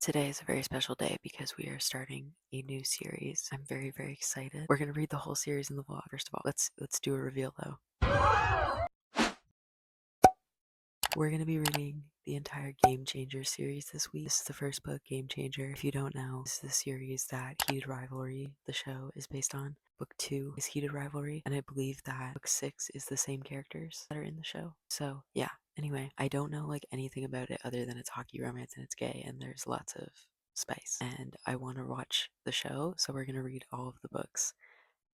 Today is a very special day because we are starting a new series. I'm very, very excited. We're gonna read the whole series in the vlog. First of all, let's do a reveal though. We're gonna be reading the entire Game Changer series this week. This is the first book, Game Changer. If you don't know, this is the series that Heated Rivalry, the show, is based on. Book 2 is Heated Rivalry, and I believe that book 6 is the same characters that are in the show. So yeah. Anyway, I don't know like anything about it other than it's hockey romance and it's gay and there's lots of spice. And I want to watch the show, so we're gonna read all of the books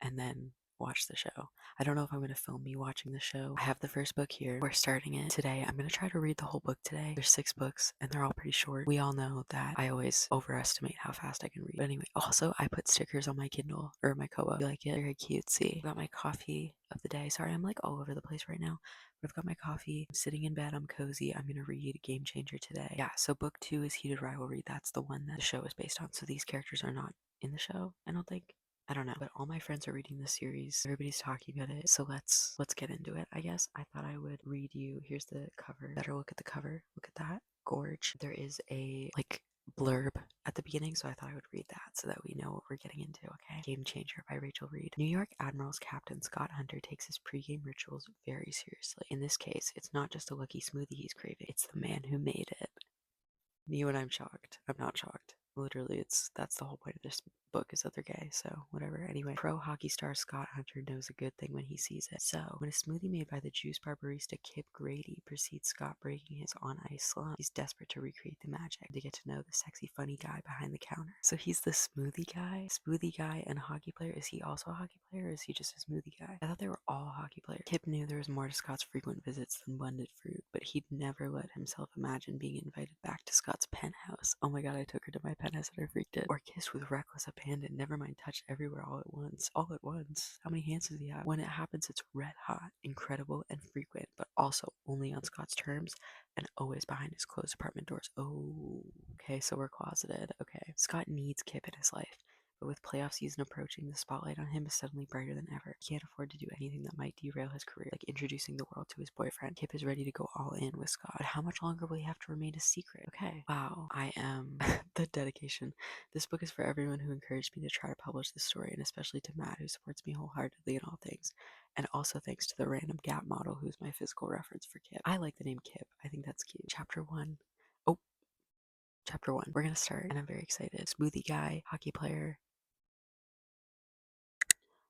and then watch the show. I don't know if I'm going to film me watching the show. I have the first book here. We're starting it today. I'm going to try to read the whole book today. There's 6 books and they're all pretty short. We all know that I always overestimate how fast I can read. But anyway, also I put stickers on my Kindle or my Kobo. You like it? Very cutesy. Got my coffee of the day. Sorry, I'm like all over the place right now. But I've got my coffee. I'm sitting in bed. I'm cozy. I'm going to read Game Changer today. Yeah, so book 2 is Heated Rivalry. That's the one that the show is based on. So these characters are not in the show, I don't think. I don't know, but all my friends are reading the series. Everybody's talking about it. So let's get into it, I guess. I thought I would read you. Here's the cover. Better look at the cover. Look at that. Gorge. There is a like blurb at the beginning, so I thought I would read that so that we know what we're getting into, okay? Game Changer by Rachel Reid. New York Admiral's captain Scott Hunter takes his pregame rituals very seriously. In this case, it's not just a lucky smoothie he's craving, it's the man who made it. Me when I'm shocked. I'm not shocked. Literally, that's the whole point of this book is that they're gay, so whatever. Anyway, pro hockey star Scott Hunter knows a good thing when he sees it. So, when a smoothie made by the juice bar barista Kip Grady precedes Scott breaking his on-ice slump, he's desperate to recreate the magic to get to know the sexy, funny guy behind the counter. So he's the smoothie guy? Smoothie guy and hockey player? Is he also a hockey player or is he just a smoothie guy? I thought they were all hockey players. Kip knew there was more to Scott's frequent visits than blended fruit, but he'd never let himself imagine being invited back to Scott's penthouse. Oh my god, I took her to my penthouse and I freaked it. Or kissed with reckless abandon, never mind touched everywhere all at once. All at once? How many hands does he have? When it happens, it's red hot, incredible, and frequent, but also only on Scott's terms and always behind his closed apartment doors. Oh, okay, so we're closeted. Okay. Scott needs Kip in his life. But with playoff season approaching, the spotlight on him is suddenly brighter than ever. He can't afford to do anything that might derail his career, like introducing the world to his boyfriend. Kip is ready to go all in with Scott. But how much longer will he have to remain a secret? Okay. Wow. I am the dedication. This book is for everyone who encouraged me to try to publish this story, and especially to Matt, who supports me wholeheartedly in all things. And also thanks to the random Gap model, who's my physical reference for Kip. I like the name Kip. I think that's cute. Chapter 1. Oh, Chapter 1. We're gonna start, and I'm very excited. Smoothie guy, hockey player.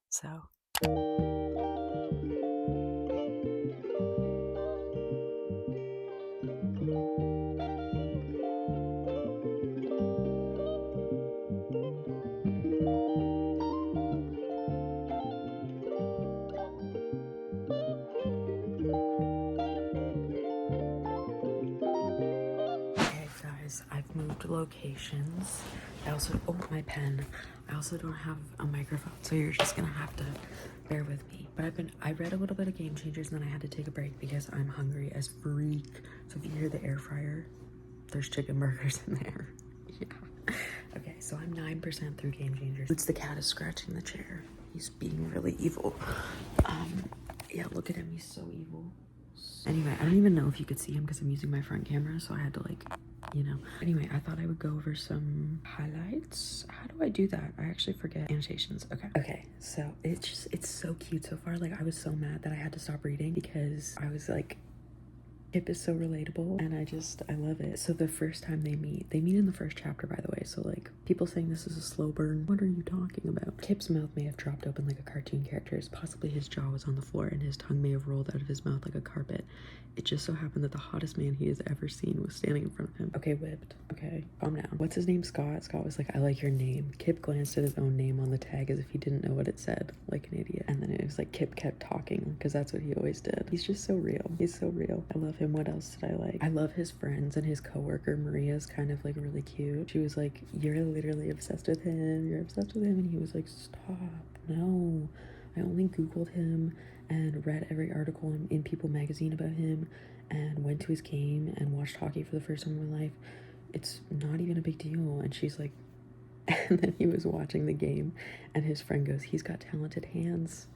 So, okay, guys, I've moved locations. I also, oh, my pen. I also don't have a microphone, so you're just gonna have to bear with me. But I read a little bit of Game Changers, and then I had to take a break because I'm hungry as freak. So if you hear the air fryer, there's chicken burgers in there. Yeah. Okay, so I'm 9% through Game Changers. It's the cat is scratching the chair. He's being really evil. Yeah, look at him. He's so evil. Anyway, I don't even know if you could see him because I'm using my front camera, so I had to like, you know. Anyway, I thought I would go over some highlights. How do I do that? I actually forget. Annotations. Okay, so it's so cute so far. Like, I was so mad that I had to stop reading because I was like, Kip is so relatable and I love it. So the first time they meet in the first chapter, by the way. So like, people saying this is a slow burn, what are you talking about? Kip's mouth may have dropped open like a cartoon character's. Possibly his jaw was on the floor and his tongue may have rolled out of his mouth like a carpet. It just so happened that the hottest man he has ever seen was standing in front of him. Okay, whipped. Okay, calm down. What's his name? Scott? Scott was like, I like your name. Kip glanced at his own name on the tag as if he didn't know what it said, like an idiot. And then it was like Kip kept talking because that's what he always did. He's just so real. He's so real. I love him. What else did I like? I love his friends, and his coworker Maria's kind of like really cute. She was like, you're literally obsessed with him. You're obsessed with him. And he was like, stop. No. I only Googled him and read every article in People magazine about him and went to his game and watched hockey for the first time in my life. It's not even a big deal. And she's like, and then he was watching the game and his friend goes, he's got talented hands.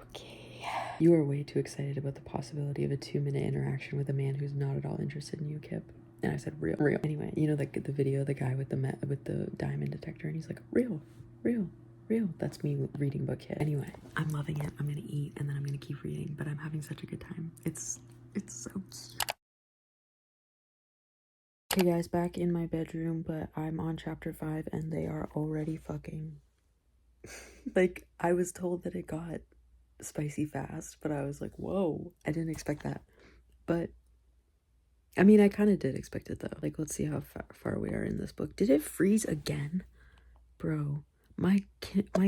Okay. You are way too excited about the possibility of a 2-minute interaction with a man who's not at all interested in you, Kip. And I said, real. Anyway, you know, the video, the guy with the diamond detector, and he's like, real. That's me reading book hit. Anyway, I'm loving it. I'm gonna eat, and then I'm gonna keep reading, but I'm having such a good time. It's so cute. Okay guys, back in my bedroom, but I'm on chapter 5, and they are already fucking. Like, I was told that it got spicy fast, but I was like, whoa, I didn't expect that. But I mean, I kind of did expect it though. Like, let's see how far we are in this book. Did it freeze again? Bro, my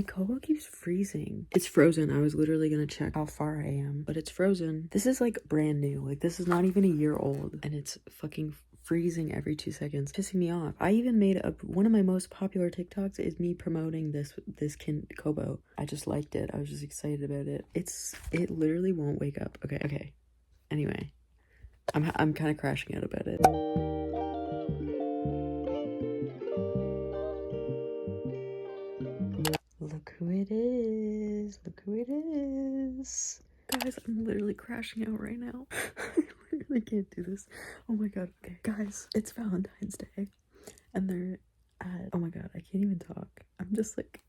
Kobo keeps freezing. It's frozen. I was literally gonna check how far I am, but it's frozen. This is like brand new. Like, this is not even a year old, and it's fucking freezing every 2 seconds, pissing me off. I even made one of my most popular TikToks is me promoting this Kobo. I just liked it. I was just excited about it. It literally won't wake up. Okay. Anyway, I'm kind of crashing out about it. Look who it is. Guys, I'm literally crashing out right now. I literally can't do this. Oh my god. Okay, guys, it's Valentine's Day, and they're at, oh my god, I can't even talk. I'm just like,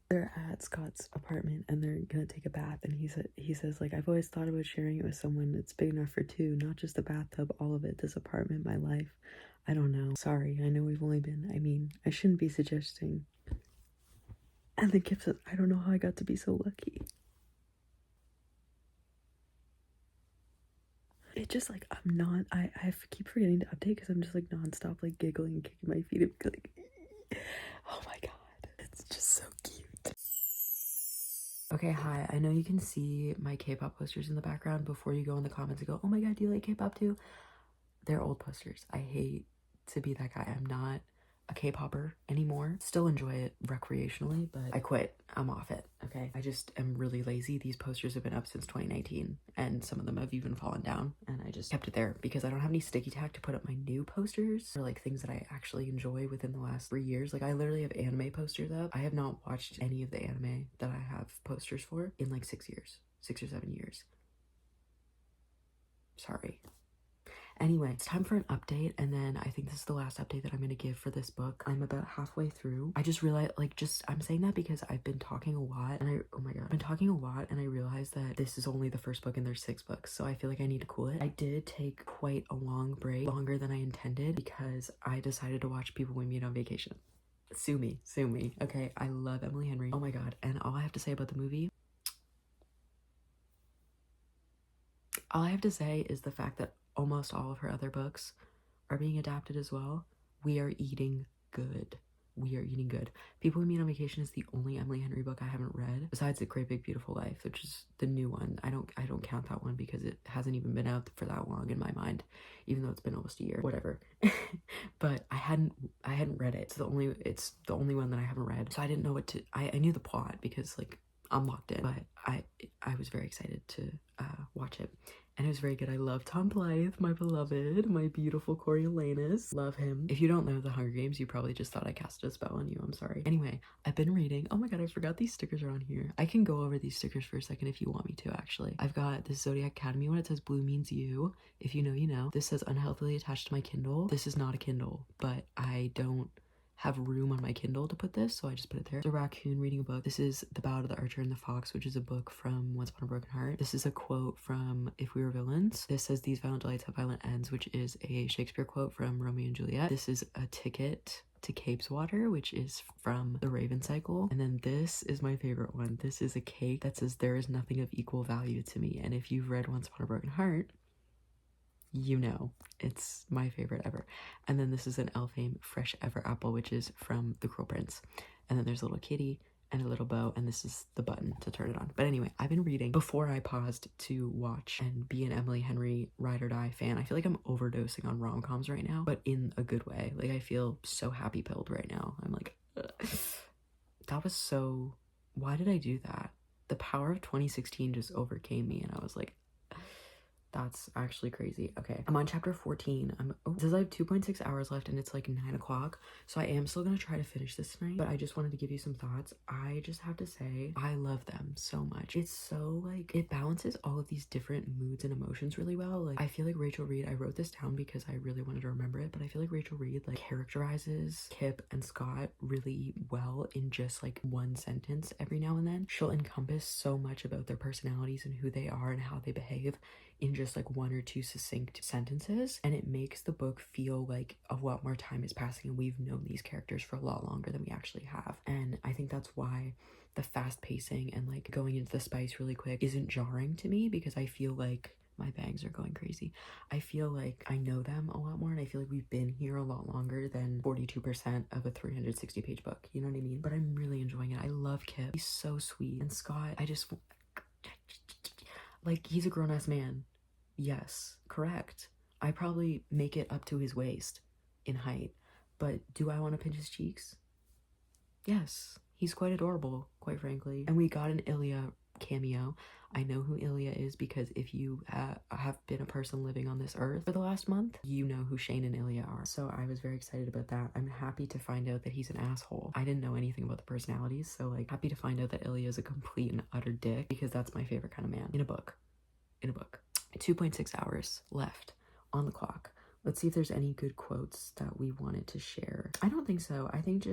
they're at Scott's apartment, and they're gonna take a bath, and he says like, I've always thought about sharing it with someone that's big enough for two, not just the bathtub, all of it, this apartment, my life. I don't know. Sorry, I know we've only been, I shouldn't be suggesting. And then Kip says, I don't know how I got to be so lucky. It just like, I keep forgetting to update because I'm just like nonstop like giggling and kicking my feet and like, oh my god, it's just so cute. Okay, hi, I know you can see my K-pop posters in the background. Before you go in the comments and go, oh my god, do you like K-pop too? They're old posters. I hate to be that guy. I'm not a K-popper anymore. Still enjoy it recreationally, but I quit. I'm off it, okay? I just am really lazy. These posters have been up since 2019, and some of them have even fallen down, and I just kept it there because I don't have any sticky tack to put up my new posters or like things that I actually enjoy within the last 3 years. Like, I literally have anime posters up. I have not watched any of the anime that I have posters for in like 6 years, 6 or 7 years. Sorry. Anyway, it's time for an update, and then I think this is the last update that I'm going to give for this book. I'm about halfway through. I just realized, like, I'm saying that because I've been talking a lot, and oh my god, I've been talking a lot, and I realized that this is only the first book, and there's 6 books, so I feel like I need to cool it. I did take quite a long break, longer than I intended, because I decided to watch People We Meet on Vacation. Sue me. Okay, I love Emily Henry. Oh my god, and all I have to say about the movie, all I have to say is the fact that almost all of her other books are being adapted as well. We are eating good. People We Meet on Vacation is the only Emily Henry book I haven't read, besides The Great Big Beautiful Life, which is the new one. I don't count that one because it hasn't even been out for that long in my mind, even though it's been almost a year. Whatever. But I hadn't read it. It's the only one that I haven't read. So I didn't know what to. I knew the plot because like I'm locked in, but I was very excited to watch it. And it was very good. I love Tom Blythe, my beloved, my beautiful Coriolanus. Love him. If you don't know The Hunger Games, you probably just thought I casted a spell on you. I'm sorry. Anyway, I've been reading. Oh my god, I forgot these stickers are on here. I can go over these stickers for a second if you want me to, actually. I've got this Zodiac Academy one. It says blue means you. If you know, you know. This says unhealthily attached to my Kindle. This is not a Kindle, but I don't have room on my Kindle to put this, so I just put it there. The raccoon reading a book. This is The Ballad of the Archer and the Fox, which is a book from Once Upon a Broken Heart. This is a quote from If We Were Villains. This says These Violent Delights Have Violent Ends, which is a Shakespeare quote from Romeo and Juliet. This is A Ticket to Capeswater, which is from The Raven Cycle. And then this is my favorite one. This is a cake that says there is nothing of equal value to me. And if you've read Once Upon a Broken Heart, you know, it's my favorite ever. And then this is an Elfame Fresh Ever Apple, which is from The Cruel Prince. And then there's a little kitty and a little bow, and this is the button to turn it on. But anyway, I've been reading before I paused to watch and be an Emily Henry ride or die fan. I feel like I'm overdosing on rom-coms right now, but in a good way. Like, I feel so happy pilled right now. I'm like, ugh. That was so, why did I do that? The power of 2016 just overcame me, and I was like, That's actually crazy. Okay, I'm on chapter 14. It says I have 2.6 hours left and it's like 9 o'clock. So I am still gonna try to finish this tonight, but I just wanted to give you some thoughts. I just have to say, I love them so much. It's so like, it balances all of these different moods and emotions really well. Like, I feel like Rachel Reid, I wrote this down because I really wanted to remember it, but I feel like Rachel Reid like characterizes Kip and Scott really well in just like one sentence every now and then. She'll encompass so much about their personalities and who they are and how they behave in just like 1 or 2 succinct sentences, and it makes the book feel like a lot more time is passing and we've known these characters for a lot longer than we actually have. And I think that's why the fast pacing and like going into the spice really quick isn't jarring to me, because I feel like my bangs are going crazy. I feel like I know them a lot more, and I feel like we've been here a lot longer than 42% of a 360 page book, you know what I mean? But I'm really enjoying it. I love Kip. He's so sweet. And Scott, I just like, he's a grown-ass man. Yes, correct. I probably make it up to his waist in height, but do I want to pinch his cheeks? Yes, he's quite adorable, quite frankly. And we got an Ilya cameo. I know who Ilya is because if you have been a person living on this earth for the last month, you know who Shane and Ilya are. So I was very excited about that. I'm happy to find out that he's an asshole. I didn't know anything about the personalities, so like happy to find out that Ilya is a complete and utter dick, because that's my favorite kind of man in a book. 2.6 hours left on the clock. Let's see if there's any good quotes that we wanted to share. I don't think so. I think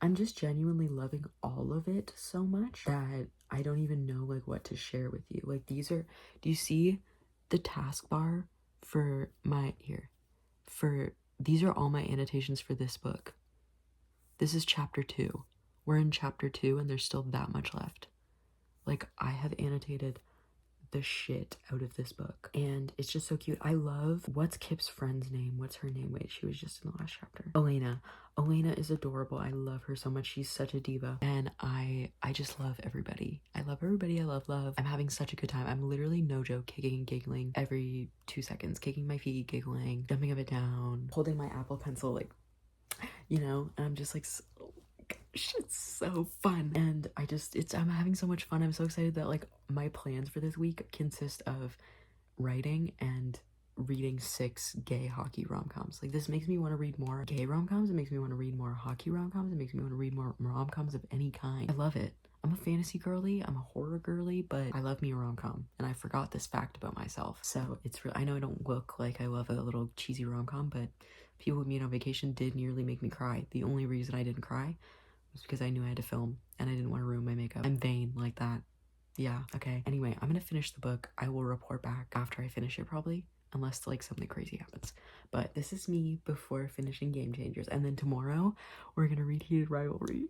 I'm just genuinely loving all of it so much that I don't even know like what to share with you. Like, these are, do you see the taskbar for my, these are all my annotations for this book. This is chapter 2. We're in chapter 2 and there's still that much left. Like, I have annotated the shit out of this book and it's just so cute. I love, what's Kip's friend's name? What's her name? Wait, she was just in the last chapter. Elena. Elena is adorable. I love her so much. She's such a diva, and I just love everybody. I love everybody. I love. I'm having such a good time. I'm literally, no joke, kicking and giggling every 2 seconds, kicking my feet, giggling, jumping up and down, holding my Apple Pencil, like, you know, and I'm just like, it's so fun. And I'm having so much fun. I'm so excited that like my plans for this week consist of writing and reading 6 gay hockey rom-coms. Like, this makes me want to read more gay rom-coms. It makes me want to read more hockey rom-coms. It makes me want to read more rom-coms of any kind. I love it. I'm a fantasy girly, I'm a horror girly, but I love me a rom-com, and I forgot this fact about myself. So it's real. I know I don't look like I love a little cheesy rom-com, but People with Me on Vacation did nearly make me cry. The only reason I didn't cry was because I knew I had to film and I didn't want to ruin my makeup. I'm vain like that. Yeah, okay. Anyway, I'm gonna finish the book. I will report back after I finish it, probably, unless like something crazy happens. But this is me before finishing Game Changers, and then tomorrow we're gonna read Heated Rivalry.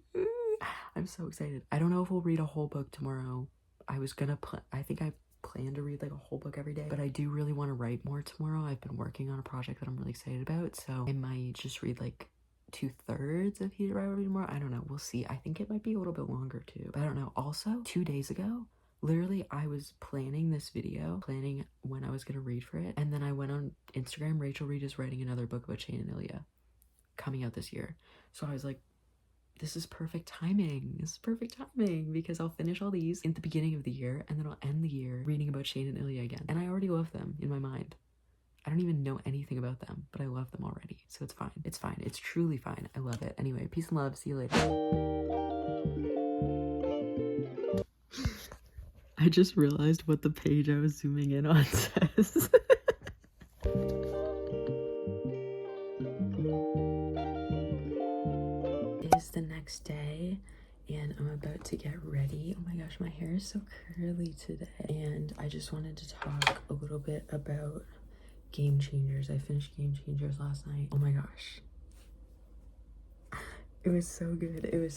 I'm so excited. I don't know if we'll read a whole book tomorrow. I was gonna I think I plan to read like a whole book every day, but I do really want to write more tomorrow. I've been working on a project that I'm really excited about, so I might just read like 2/3 of Heated Rivalry tomorrow. I don't know, we'll see. I think it might be a little bit longer too, but I don't know. Also, 2 days ago, literally, I was planning this video, planning when I was gonna read for it, and then I went on Instagram. Rachel Reid is writing another book about Shane and Ilya coming out this year, so I was like, this is perfect timing. This is perfect timing, because I'll finish all these in the beginning of the year, and then I'll end the year reading about Shane and Ilya again. And I already love them in my mind. I don't even know anything about them, but I love them already, so it's fine. It's fine. It's truly fine. I love it. Anyway, peace and love. See you later. I just realized what the page I was zooming in on says. It is the next day and I'm about to get ready. Oh my gosh, my hair is so curly today. And I just wanted to talk a little bit about Game Changers. I finished Game Changers last night. Oh my gosh. It was so good. It was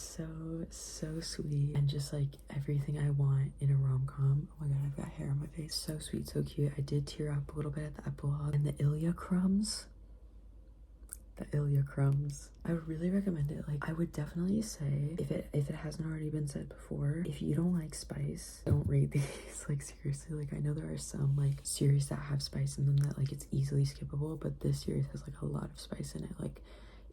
so sweet, and just like everything I want in a rom-com. Oh my god, I've got hair on my face. So sweet, so cute. I did tear up a little bit at the epilogue, and the Ilya crumbs. I would really recommend it. Like, I would definitely say, if it hasn't already been said before, if you don't like spice, don't read these. Like, seriously, like, I know there are some like series that have spice in them that like it's easily skippable, but this series has like a lot of spice in it. Like,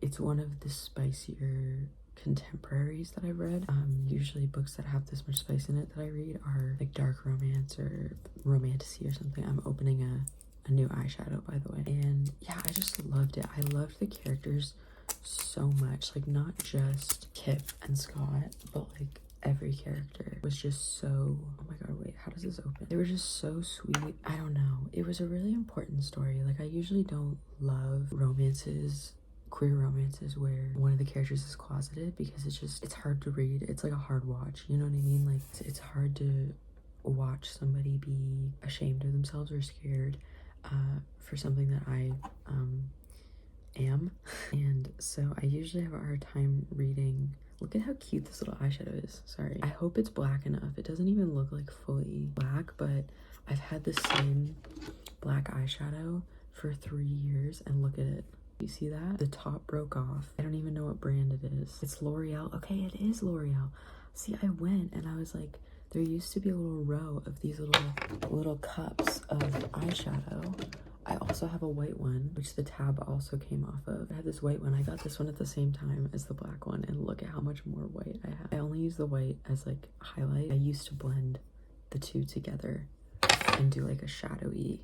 it's one of the spicier contemporaries that I've read. Usually books that have this much spice in it that I read are like dark romance or romantasy or something. I'm opening a new eyeshadow, by the way. And yeah, I just loved it. I loved the characters so much. Like, not just Kip and Scott, but like every character was just so, oh my god, wait, how does this open? They were just so sweet. I don't know. It was a really important story. Like, I usually don't love romances, queer romances, where one of the characters is closeted, because it's hard to read. It's like a hard watch, you know what I mean? Like, it's hard to watch somebody be ashamed of themselves or scared for something that I am. And so I usually have a hard time reading. Look at how cute this little eyeshadow is. Sorry. I hope it's black enough. It doesn't even look like fully black, but I've had the same black eyeshadow for 3 years, and look at it. You see that? The top broke off. I don't even know what brand it is. It's L'Oreal. Okay, it is L'Oreal. See, I went and I was like, there used to be a little row of these little cups of eyeshadow. I also have a white one, which the tab also came off of. I have this white one. I got this one at the same time as the black one, and look at how much more white I have. I only use the white as like highlight. I used to blend the two together and do like a shadowy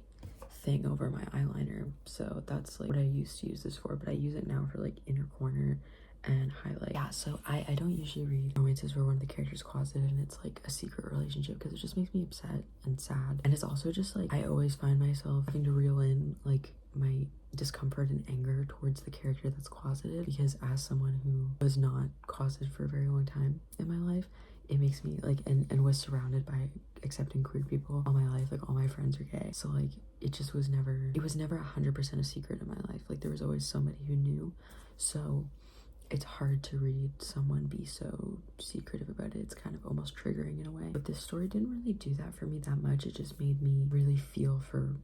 thing over my eyeliner. So that's like what I used to use this for, but I use it now for like inner corner and highlight. Yeah, so I don't usually read romances where one of the characters closeted and it's like a secret relationship, because it just makes me upset and sad. And it's also just like, I always find myself having to reel in like my discomfort and anger towards the character that's closeted, because as someone who was not closeted for a very long time in my life, it makes me like, and was surrounded by accepting queer people all my life. Like, all my friends are gay, so like it was never 100% a secret in my life. Like, there was always somebody who knew. So it's hard to read someone be so secretive about it. It's kind of almost triggering in a way. But this story didn't really do that for me that much. It just made me really feel for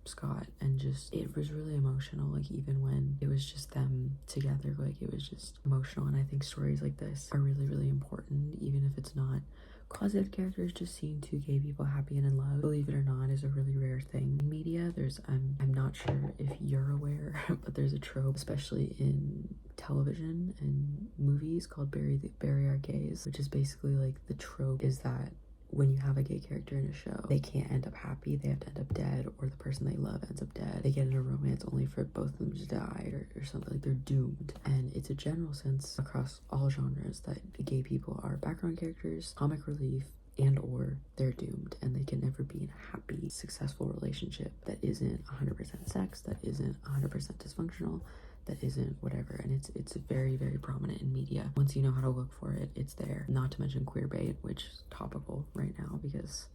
Scott, and just, it was really emotional. Like, even when it was just them together, like, it was just emotional. And I think stories like this are really, really important, even if it's not closeted characters. Just seeing two gay people happy and in love, believe it or not, is a really rare thing in media. There's I'm not sure if you're aware, but there's a trope, especially in television and movies, called bury our gays, which is basically like, the trope is that when you have a gay character in a show, they can't end up happy. They have to end up dead, or the person they love ends up dead. They get in a romance only for both of them to die, or something. Like, they're doomed. And it's a general sense across all genres that gay people are background characters, comic relief, and or they're doomed, and they can never be in a happy, successful relationship that isn't 100% sex, that isn't 100% dysfunctional, that isn't whatever. And it's very, very prominent in media. Once you know how to look for it, it's there. Not to mention queer bait, which is topical right now because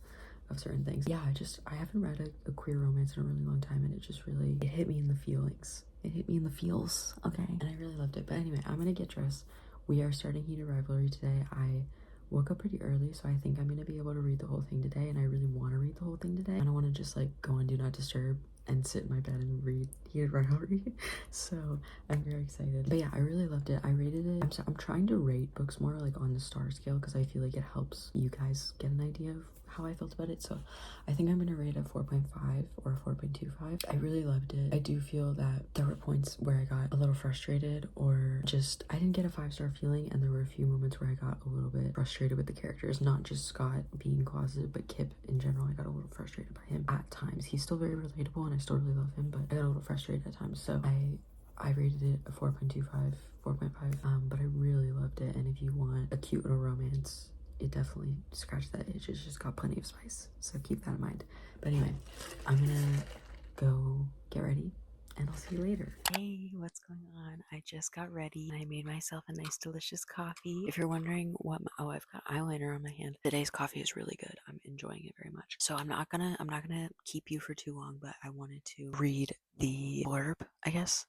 of certain things. Yeah, I haven't read a queer romance in a really long time, and it hit me in the feelings. It hit me in the feels, okay? And I really loved it. But anyway, I'm gonna get dressed. We are starting Heated Rivalry today. I woke up pretty early, so I think I'm gonna be able to read the whole thing today, and I really want to read the whole thing today. I don't want to just like go on Do Not Disturb and sit in my bed and read Heated Rivalry. So I'm very excited. But yeah, I really loved it. I rated it. I'm trying to rate books more like on the star scale, because I feel like it helps you guys get an idea of how I felt about it. So I think I'm gonna rate a 4.5 or a 4.25. I really loved it. I do feel that there were points where I got a little frustrated, or just I didn't get a 5-star feeling, and there were a few moments where I got a little bit frustrated with the characters, not just Scott being closeted, but Kip in general. I got a little frustrated by him at times. He's still very relatable, and I still really love him, but I got a little frustrated at times. So I rated it a 4.25, 4.5. But I really loved it, and if you want a cute little romance, it definitely scratched that itch. It's just got plenty of spice, so keep that in mind. But anyway, I'm gonna go get ready, and I'll see you later. Hey, what's going on? I just got ready. I made myself a nice, delicious coffee. If you're wondering what, oh, I've got eyeliner on my hand. Today's coffee is really good. I'm enjoying it very much. So I'm not gonna keep you for too long, but I wanted to read the blurb, I guess,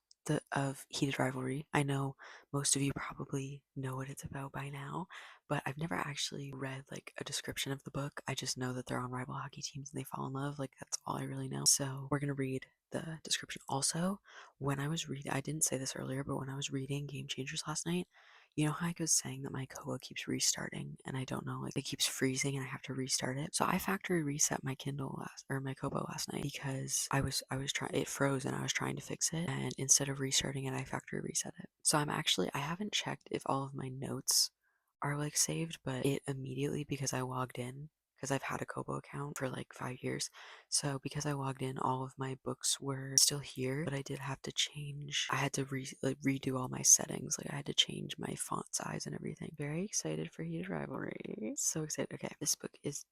of Heated Rivalry. I know most of you probably know what it's about by now, but I've never actually read like a description of the book. I just know that they're on rival hockey teams and they fall in love. Like, that's all I really know. So we're gonna read the description. Also, when I was reading, I didn't say this earlier, but when I was reading Game Changers last night, You know how I was saying that my Kobo keeps restarting and I don't know, like it keeps freezing and I have to restart it? So I factory reset my my Kobo last night because I was trying, it froze and I was trying to fix it, and instead of restarting it, I factory reset it. So I haven't checked if all of my notes are like saved, but it immediately, because I logged in, because I've had a Kobo account for like 5 years. So because I logged in, all of my books were still here, but I did have to change. I had to redo all my settings. Like I had to change my font size and everything. Very excited for Heated Rivalry. So excited. Okay, this book is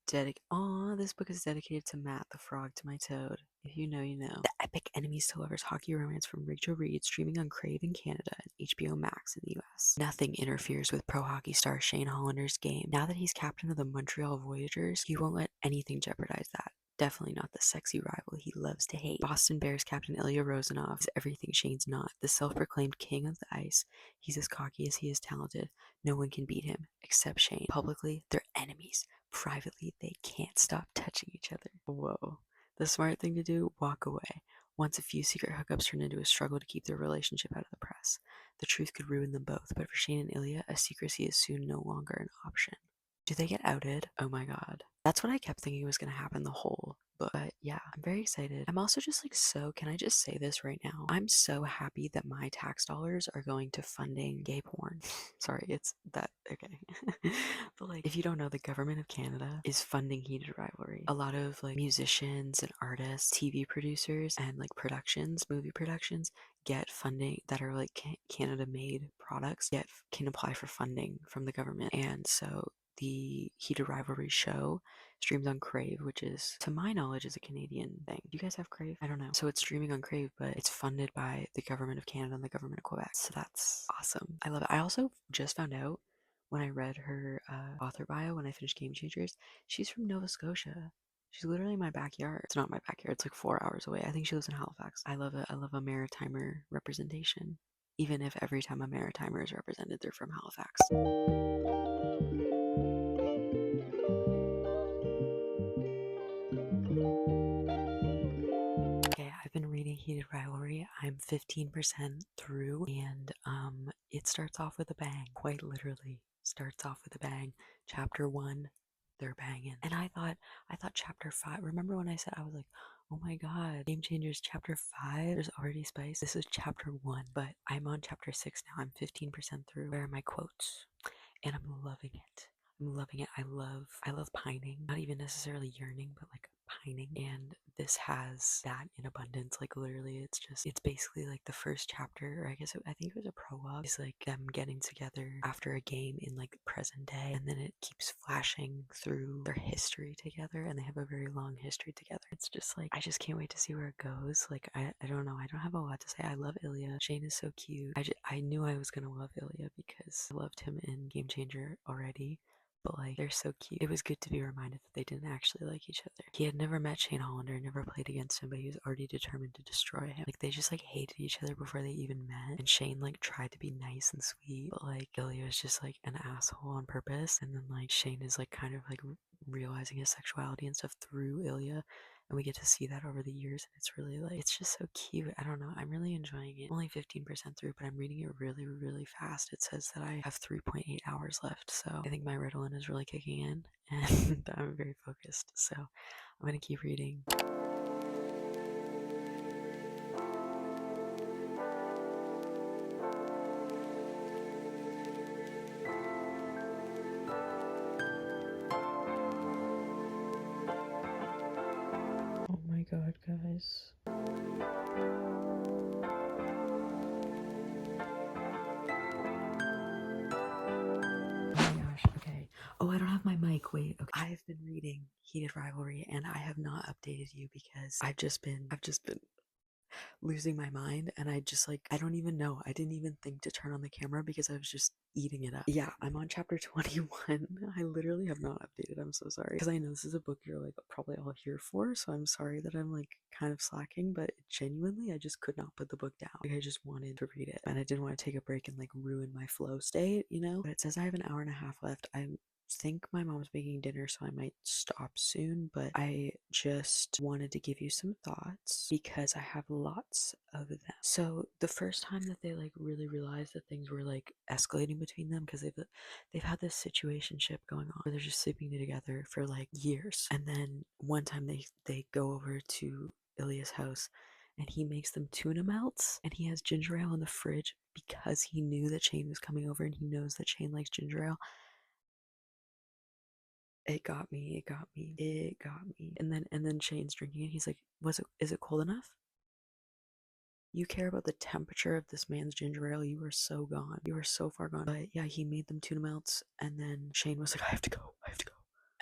dedicated to Matt, the frog to my toad. If you know, you know. The epic enemies to lovers hockey romance from Rachel Reid, streaming on Crave in Canada and HBO Max in the US. Nothing interferes with pro hockey star Shane Hollander's game. Now that he's captain of the Montreal Voyageurs, he won't let anything jeopardize that. Definitely not the sexy rival he loves to hate. Boston Bears captain Ilya Rozanov is everything Shane's not. The self-proclaimed king of the ice. He's as cocky as he is talented. No one can beat him, except Shane. Publicly, they're enemies. Privately, they can't stop touching each other. Whoa. The smart thing to do, walk away. Once a few secret hookups turn into a struggle to keep their relationship out of the press. The truth could ruin them both, but for Shane and Ilya, a secrecy is soon no longer an option. Do they get outed? Oh my god. That's what I kept thinking was going to happen the whole book. But yeah, I'm very excited. I'm also just like, can I just say this right now? I'm so happy that my tax dollars are going to funding gay porn. Sorry, it's that, okay. But like, if you don't know, the government of Canada is funding Heated Rivalry. A lot of like musicians and artists, TV producers, and like movie productions, get funding that are like Canada made products, can apply for funding from the government. And so the Heated Rivalry show streams on Crave, which is, to my knowledge, is a Canadian thing. Do you guys have Crave? I don't know. So it's streaming on Crave, but it's funded by the government of Canada and the government of Quebec. So that's awesome. I love it. I also just found out when I read her author bio when I finished Game Changers, she's from Nova Scotia. She's literally in my backyard. It's not my backyard. It's like 4 hours away. I think she lives in Halifax. I love a maritimer representation. Even if every time a maritimer is represented, they're from Halifax. Okay, I've been reading Heated Rivalry. I'm 15% through, and it starts off with a bang. Quite literally starts off with a bang. Chapter 1, they're banging. And I thought chapter 5. Remember when I said, I was like, oh my god, Game Changers chapter 5, there's already spice. This is chapter 1, but I'm on chapter 6 now. I'm 15% through. Where are my quotes? And I'm loving it. I'm loving it. I love pining. Not even necessarily yearning, but like pining. And this has that in abundance. Like literally, it's basically like the first chapter, or I think it was a prologue. It's like them getting together after a game in like the present day, and then it keeps flashing through their history together, and they have a very long history together. It's just like, I just can't wait to see where it goes. Like I don't know. I don't have a lot to say. I love Ilya. Shane is so cute. I knew I was gonna love Ilya because I loved him in Game Changer already, but like they're so cute. It was good to be reminded that they didn't actually like each other. He had never met Shane Hollander, never played against him, but he was already determined to destroy him. Like they just like hated each other before they even met, and Shane like tried to be nice and sweet, but like Ilya was just like an asshole on purpose. And then like Shane is like kind of like realizing his sexuality and stuff through Ilya, and we get to see that over the years, and it's really like, it's just so cute. I don't know, I'm really enjoying it. I'm only 15% through, but I'm reading it really, really fast. It says that I have 3.8 hours left, so I think my Ritalin is really kicking in, and I'm very focused, so I'm gonna keep reading. Oh my god, guys. Oh my gosh, okay. Oh, I don't have my mic. Wait, okay. I've been reading Heated Rivalry, and I have not updated you because I've just been losing my mind, and I don't even know. I didn't even think to turn on the camera because I was just eating it up. Yeah, I'm on chapter 21. I literally have not updated. I'm so sorry, because I know this is a book you're like probably all here for, so I'm sorry that I'm like kind of slacking, but genuinely I just could not put the book down. Like I just wanted to read it, and I didn't want to take a break and like ruin my flow state, you know? But it says I have an hour and a half left. I'm think my mom's making dinner, so I might stop soon, but I just wanted to give you some thoughts because I have lots of them. So the first time that they like really realized that things were like escalating between them, because they've had this situationship going on where they're just sleeping together for like years, and then one time they go over to Ilya's house and he makes them tuna melts and he has ginger ale in the fridge because he knew that Shane was coming over and he knows that Shane likes ginger ale. It got me, it got me, it got me. And then Shane's drinking it. He's like, is it cold enough? You care about the temperature of this man's ginger ale. You are so gone. You are so far gone. But yeah, he made them tuna melts, and then Shane was like, I have to go, I have to go.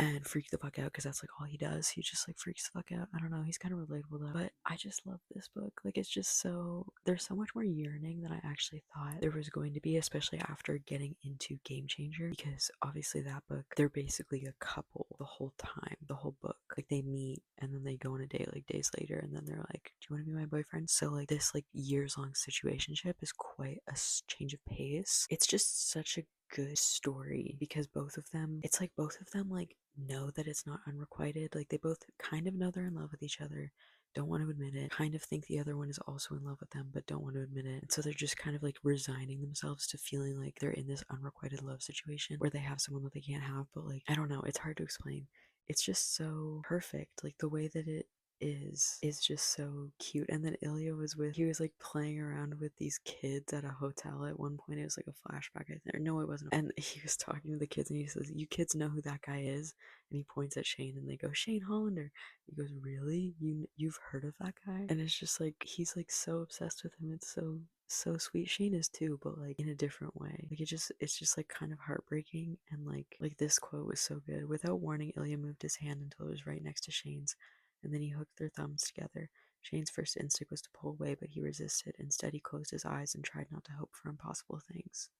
And freaked the fuck out because that's like all he does. He just like freaks the fuck out. I don't know. He's kind of relatable though. But I just love this book. Like it's just so there's so much more yearning than I actually thought there was going to be, especially after getting into Game Changer. Because obviously that book, they're basically a couple the whole time, the whole book. Like they meet and then they go on a date like days later, and then they're like, "Do you want to be my boyfriend?" So like this like years long situationship is quite a change of pace. It's just such a good story because both of them, it's like both of them like know that it's not unrequited. Like they both kind of know they're in love with each other, don't want to admit it, kind of think the other one is also in love with them but don't want to admit it. And so they're just kind of like resigning themselves to feeling like they're in this unrequited love situation where they have someone that they can't have. But like I don't know, it's hard to explain. It's just so perfect. Like the way that it is just so cute. And then Ilya was he was like playing around with these kids at a hotel at one point. It was like a flashback, I think. Or no, it wasn't. And he was talking to the kids and he says, "You kids know who that guy is?" And he points at Shane and they go, "Shane Hollander." He goes, "Really? You've heard of that guy?" And it's just like he's like so obsessed with him. It's so sweet. Shane is too, but like in a different way. Like it's just like kind of heartbreaking. And like this quote was so good. Without warning, Ilya moved his hand until it was right next to Shane's, and then he hooked their thumbs together. Shane's first instinct was to pull away, but he resisted. Instead, he closed his eyes and tried not to hope for impossible things.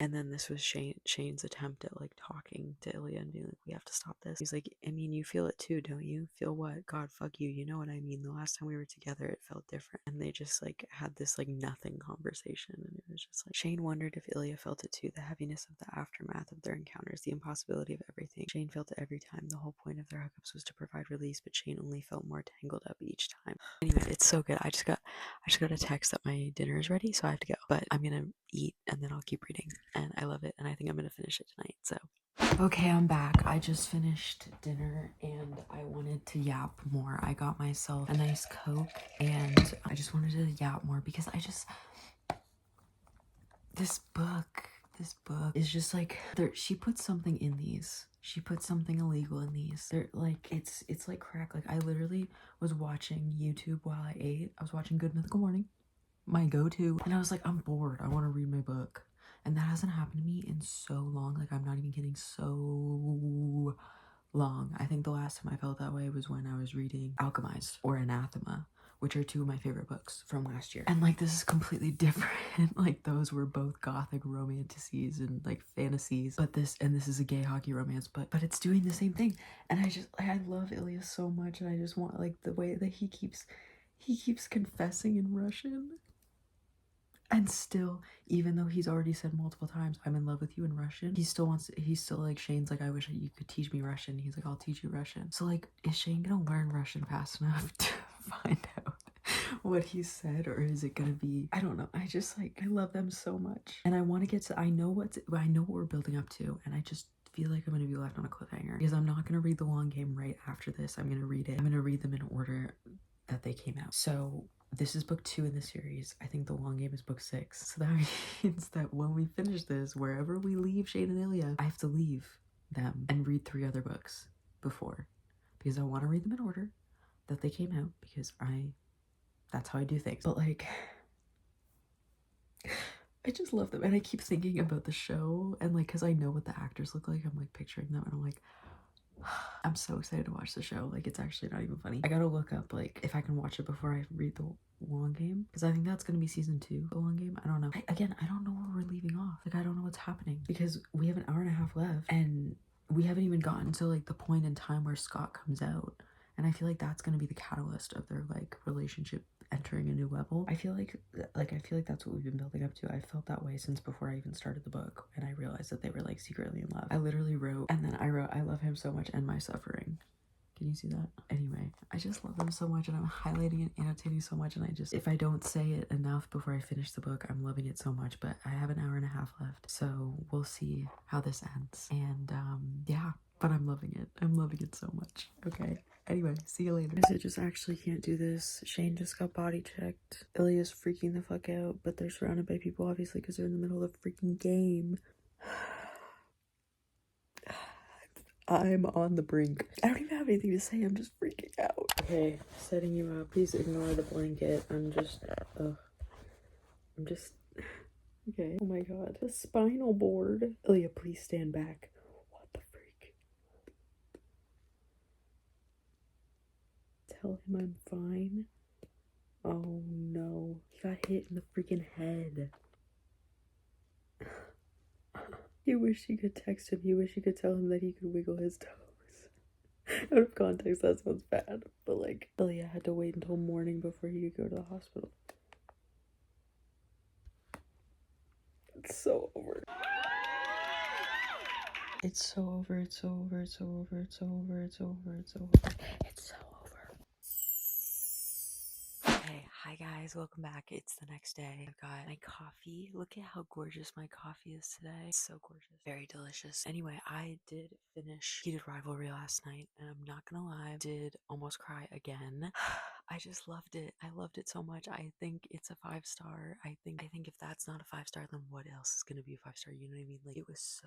And then this was Shane's attempt at like talking to Ilya and being like, "We have to stop this." He's like, "I mean, you feel it too, don't you? Feel what? God, fuck you. You know what I mean? The last time we were together, it felt different." And they just like had this like nothing conversation. And it was just like, Shane wondered if Ilya felt it too, the heaviness of the aftermath of their encounters, the impossibility of everything. Shane felt it every time. The whole point of their hookups was to provide release, but Shane only felt more tangled up each time. Anyway, it's so good. I just got a text that my dinner is ready, so I have to go. But I'm gonna eat and then I'll keep reading. And I love it, and I think I'm gonna finish it tonight. So okay, I'm back. I just finished dinner and I wanted to yap more. I got myself a nice Coke and I just wanted to yap more because this book is just like she put something in these. She put something illegal in these. They're like it's like crack. Like I literally was watching YouTube while I ate. I was watching Good Mythical Morning, my go-to, and I was like, I'm bored. I want to read my book. And that hasn't happened to me in so long. Like I'm not even kidding, so long. I think the last time I felt that way was when I was reading Alchemized or Anathema, which are two of my favorite books from last year. And like this is completely different. Like those were both gothic romanticities and like fantasies, but this is a gay hockey romance, but it's doing the same thing. And I love Ilya so much, and I just want like the way that he keeps confessing in Russian. And still, even though he's already said multiple times, "I'm in love with you" in Russian, he still like, Shane's like, "I wish you could teach me Russian." He's like, "I'll teach you Russian." So like, is Shane gonna learn Russian fast enough to find out what he said, or is it gonna be, I don't know. I just like, I love them so much. And I want to get to, I know what we're building up to, and I just feel like I'm gonna be left on a cliffhanger because I'm not gonna read The Long Game right after this. I'm gonna read them in order that they came out. So this is book 2 in the series. I think The Long Game is book 6. So that means that when we finish this, wherever we leave Shane and Ilya, I have to leave them and read 3 other books before, because I want to read them in order that they came out, because that's how I do things. But like, I just love them, and I keep thinking about the show, and like, because I know what the actors look like, I'm like picturing them, and I'm like, I'm so excited to watch the show. Like, it's actually not even funny. I gotta look up like if I can watch it before I read The Long Game, because I think that's gonna be season 2. The Long Game, I don't know. I don't know where we're leaving off. Like, I don't know what's happening, because we have an hour and a half left and we haven't even gotten to like the point in time where Scott comes out, and I feel like that's gonna be the catalyst of their like relationship entering a new level. I feel like that's what we've been building up to. I felt that way since before I even started the book, and I realized that they were like secretly in love. I literally wrote, and then I wrote, I love him so much and my suffering. Can you see that? Anyway, I just love them so much, and I'm highlighting and annotating so much, and if I don't say it enough before I finish the book, I'm loving it so much. But I have an hour and a half left, so we'll see how this ends. And yeah, but I'm loving it. I'm loving it so much. Okay. Anyway, see you later. I just actually can't do this. Shane just got body checked. Ilya's freaking the fuck out, but they're surrounded by people, obviously, because they're in the middle of a freaking game. I'm on the brink. I don't even have anything to say. I'm just freaking out. Okay, setting you up. Please ignore the blanket. I'm just, okay. Oh my god. The spinal board. Ilya, please stand back. What the freak? Tell him I'm fine. Oh no. He got hit in the freaking head. You wish you could text him. You wish you could tell him that he could wiggle his toes. Out of context, that sounds bad. But like, Ilya had to wait until morning before he could go to the hospital. It's so over. It's so over. It's so over. It's so over. It's so over. It's over. It's over. It's so over. Hey, hi guys, welcome back. It's the next day. I've got my coffee. Look at how gorgeous my coffee is today. It's so gorgeous. Very delicious. Anyway, I did finish Heated Rivalry last night, and I'm not gonna lie, I did almost cry again. I just loved it. I loved it so much. I think it's a 5-star. I think if that's not a 5-star, then what else is gonna be a 5-star? You know what I mean? Like, it was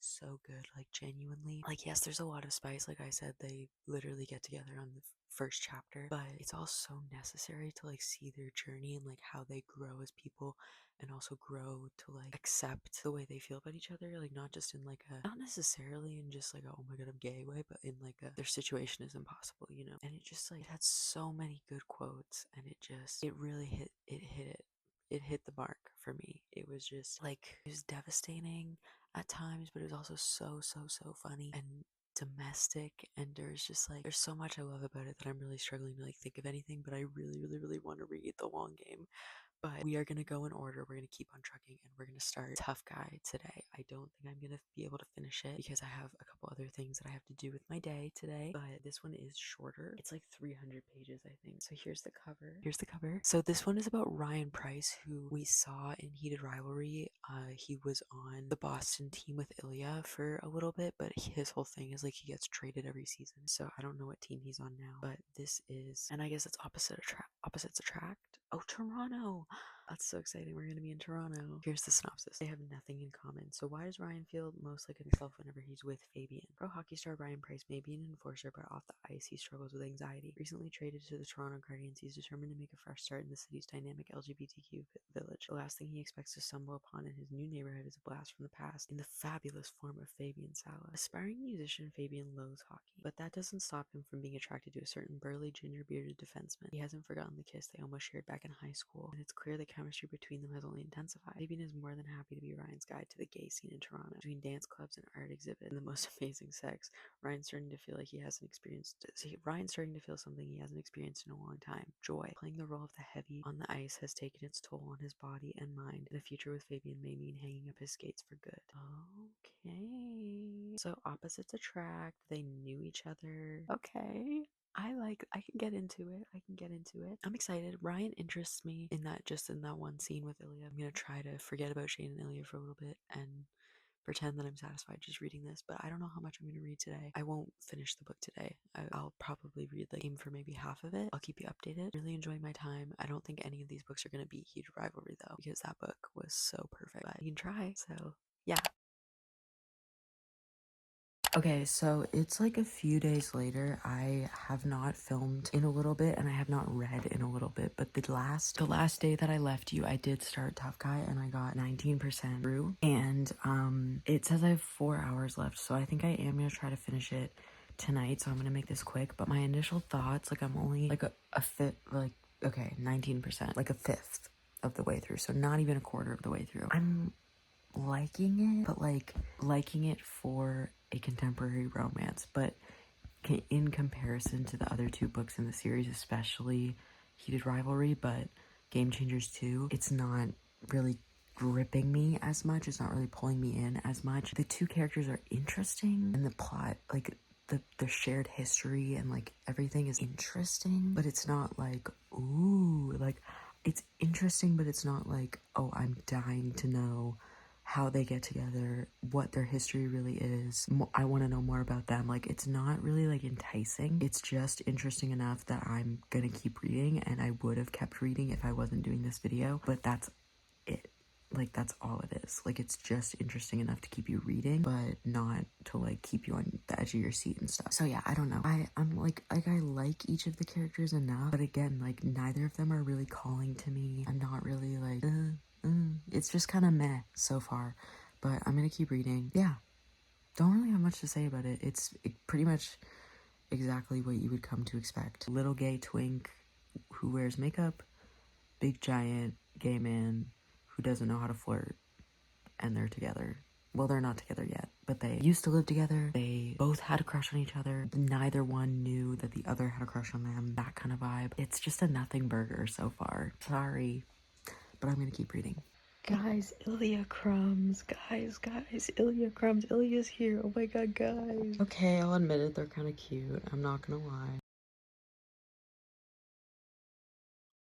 so good. Like, genuinely, like, yes, there's a lot of spice. Like I said, they literally get together on the first chapter, but it's all so necessary to like see their journey and like how they grow as people, and also grow to like accept the way they feel about each other, like not just in like a, not necessarily in just like a, oh my god I'm gay way, but in like a their situation is impossible, you know. And it just like, it had so many good quotes, and it really hit the mark for me. It was just like, it was devastating at times, but it was also so funny and domestic, and there's so much I love about it that I'm really struggling to like think of anything, but I really want to read The Long Game. But we are going to go in order. We're going to keep on trucking, and we're going to start Tough Guy today. I don't think I'm going to be able to finish it because I have a couple other things that I have to do with my day today, but this one is shorter. It's like 300 pages, I think. So here's the cover. So this one is about Ryan Price, who we saw in Heated Rivalry. He was on the Boston team with Ilya for a little bit, but his whole thing is like he gets traded every season. So I don't know what team he's on now, but this is, and I guess it's opposites attract. Oh, Toronto. That's so exciting. We're going to be in Toronto. Here's the synopsis. They have nothing in common. So why does Ryan feel most like himself whenever he's with Fabian? Pro hockey star Ryan Price may be an enforcer, but off the ice he struggles with anxiety. Recently traded to the Toronto Guardians, he's determined to make a fresh start in the city's dynamic LGBTQ village. The last thing he expects to stumble upon in his new neighborhood is a blast from the past in the fabulous form of Fabian Sala. Aspiring musician Fabian loathes hockey, but that doesn't stop him from being attracted to a certain burly, ginger-bearded defenseman. He hasn't forgotten the kiss they almost shared back in high school, and it's clear the chemistry between them has only intensified. Fabian is more than happy to be Ryan's guide to the gay scene in Toronto. Between dance clubs and art exhibits and the most amazing sex, Ryan's starting to feel something he hasn't experienced in a long time. Joy. Playing the role of the heavy on the ice has taken its toll on his body and mind, and the future with Fabian may mean hanging up his skates for good. Okay. So opposites attract. They knew each other. Okay. I can get into it. I'm excited. Ryan interests me in that one scene with Ilya. I'm gonna try to forget about Shane and Ilya for a little bit and pretend that I'm satisfied just reading this, but I don't know how much I'm gonna read today. I won't finish the book today. I'll probably read the game for maybe half of it. I'll keep you updated. Really enjoying my time. I don't think any of these books are gonna be Heated Rivalry though, because that book was so perfect. But you can try. So yeah. Okay, so it's like a few days later. I have not filmed in a little bit, and I have not read in a little bit, but the last day that I left you, I did start Tough Guy, and I got 19% through, and it says I have 4 hours left, so I think I am gonna try to finish it tonight, so I'm gonna make this quick. But my initial thoughts, like, I'm only like a fifth, like, okay, 19%, like a fifth of the way through, so not even a quarter of the way through. I'm liking it, but like liking it for a contemporary romance, but in comparison to the other two books in the series, especially Heated Rivalry, but Game Changers 2, it's not really gripping me as much. It's not really pulling me in as much. The two characters are interesting, and the plot, like the shared history and like everything is interesting, but it's not like, ooh, like it's interesting, but it's not like, oh, I'm dying to know how they get together, what their history really is. I want to know more about them. Like, it's not really like enticing. It's just interesting enough that I'm gonna keep reading, and I would have kept reading if I wasn't doing this video, but that's it. Like, that's all it is. Like, it's just interesting enough to keep you reading, but not to like keep you on the edge of your seat and stuff. So yeah, I don't know. I'm like I like each of the characters enough, but again, like neither of them are really calling to me. I'm not really like it's just kind of meh so far, but I'm gonna keep reading. Yeah, don't really have much to say about it. It's pretty much exactly what you would come to expect. Little gay twink who wears makeup, big giant gay man who doesn't know how to flirt, and they're together. Well, they're not together yet, but they used to live together. They both had a crush on each other. Neither one knew that the other had a crush on them. That kind of vibe. It's just a nothing burger so far. Sorry, but I'm gonna keep reading. Guys, Ilya crumbs. Guys, Ilya crumbs. Ilya's here. Oh my god, guys. Okay, I'll admit it. They're kind of cute. I'm not gonna lie.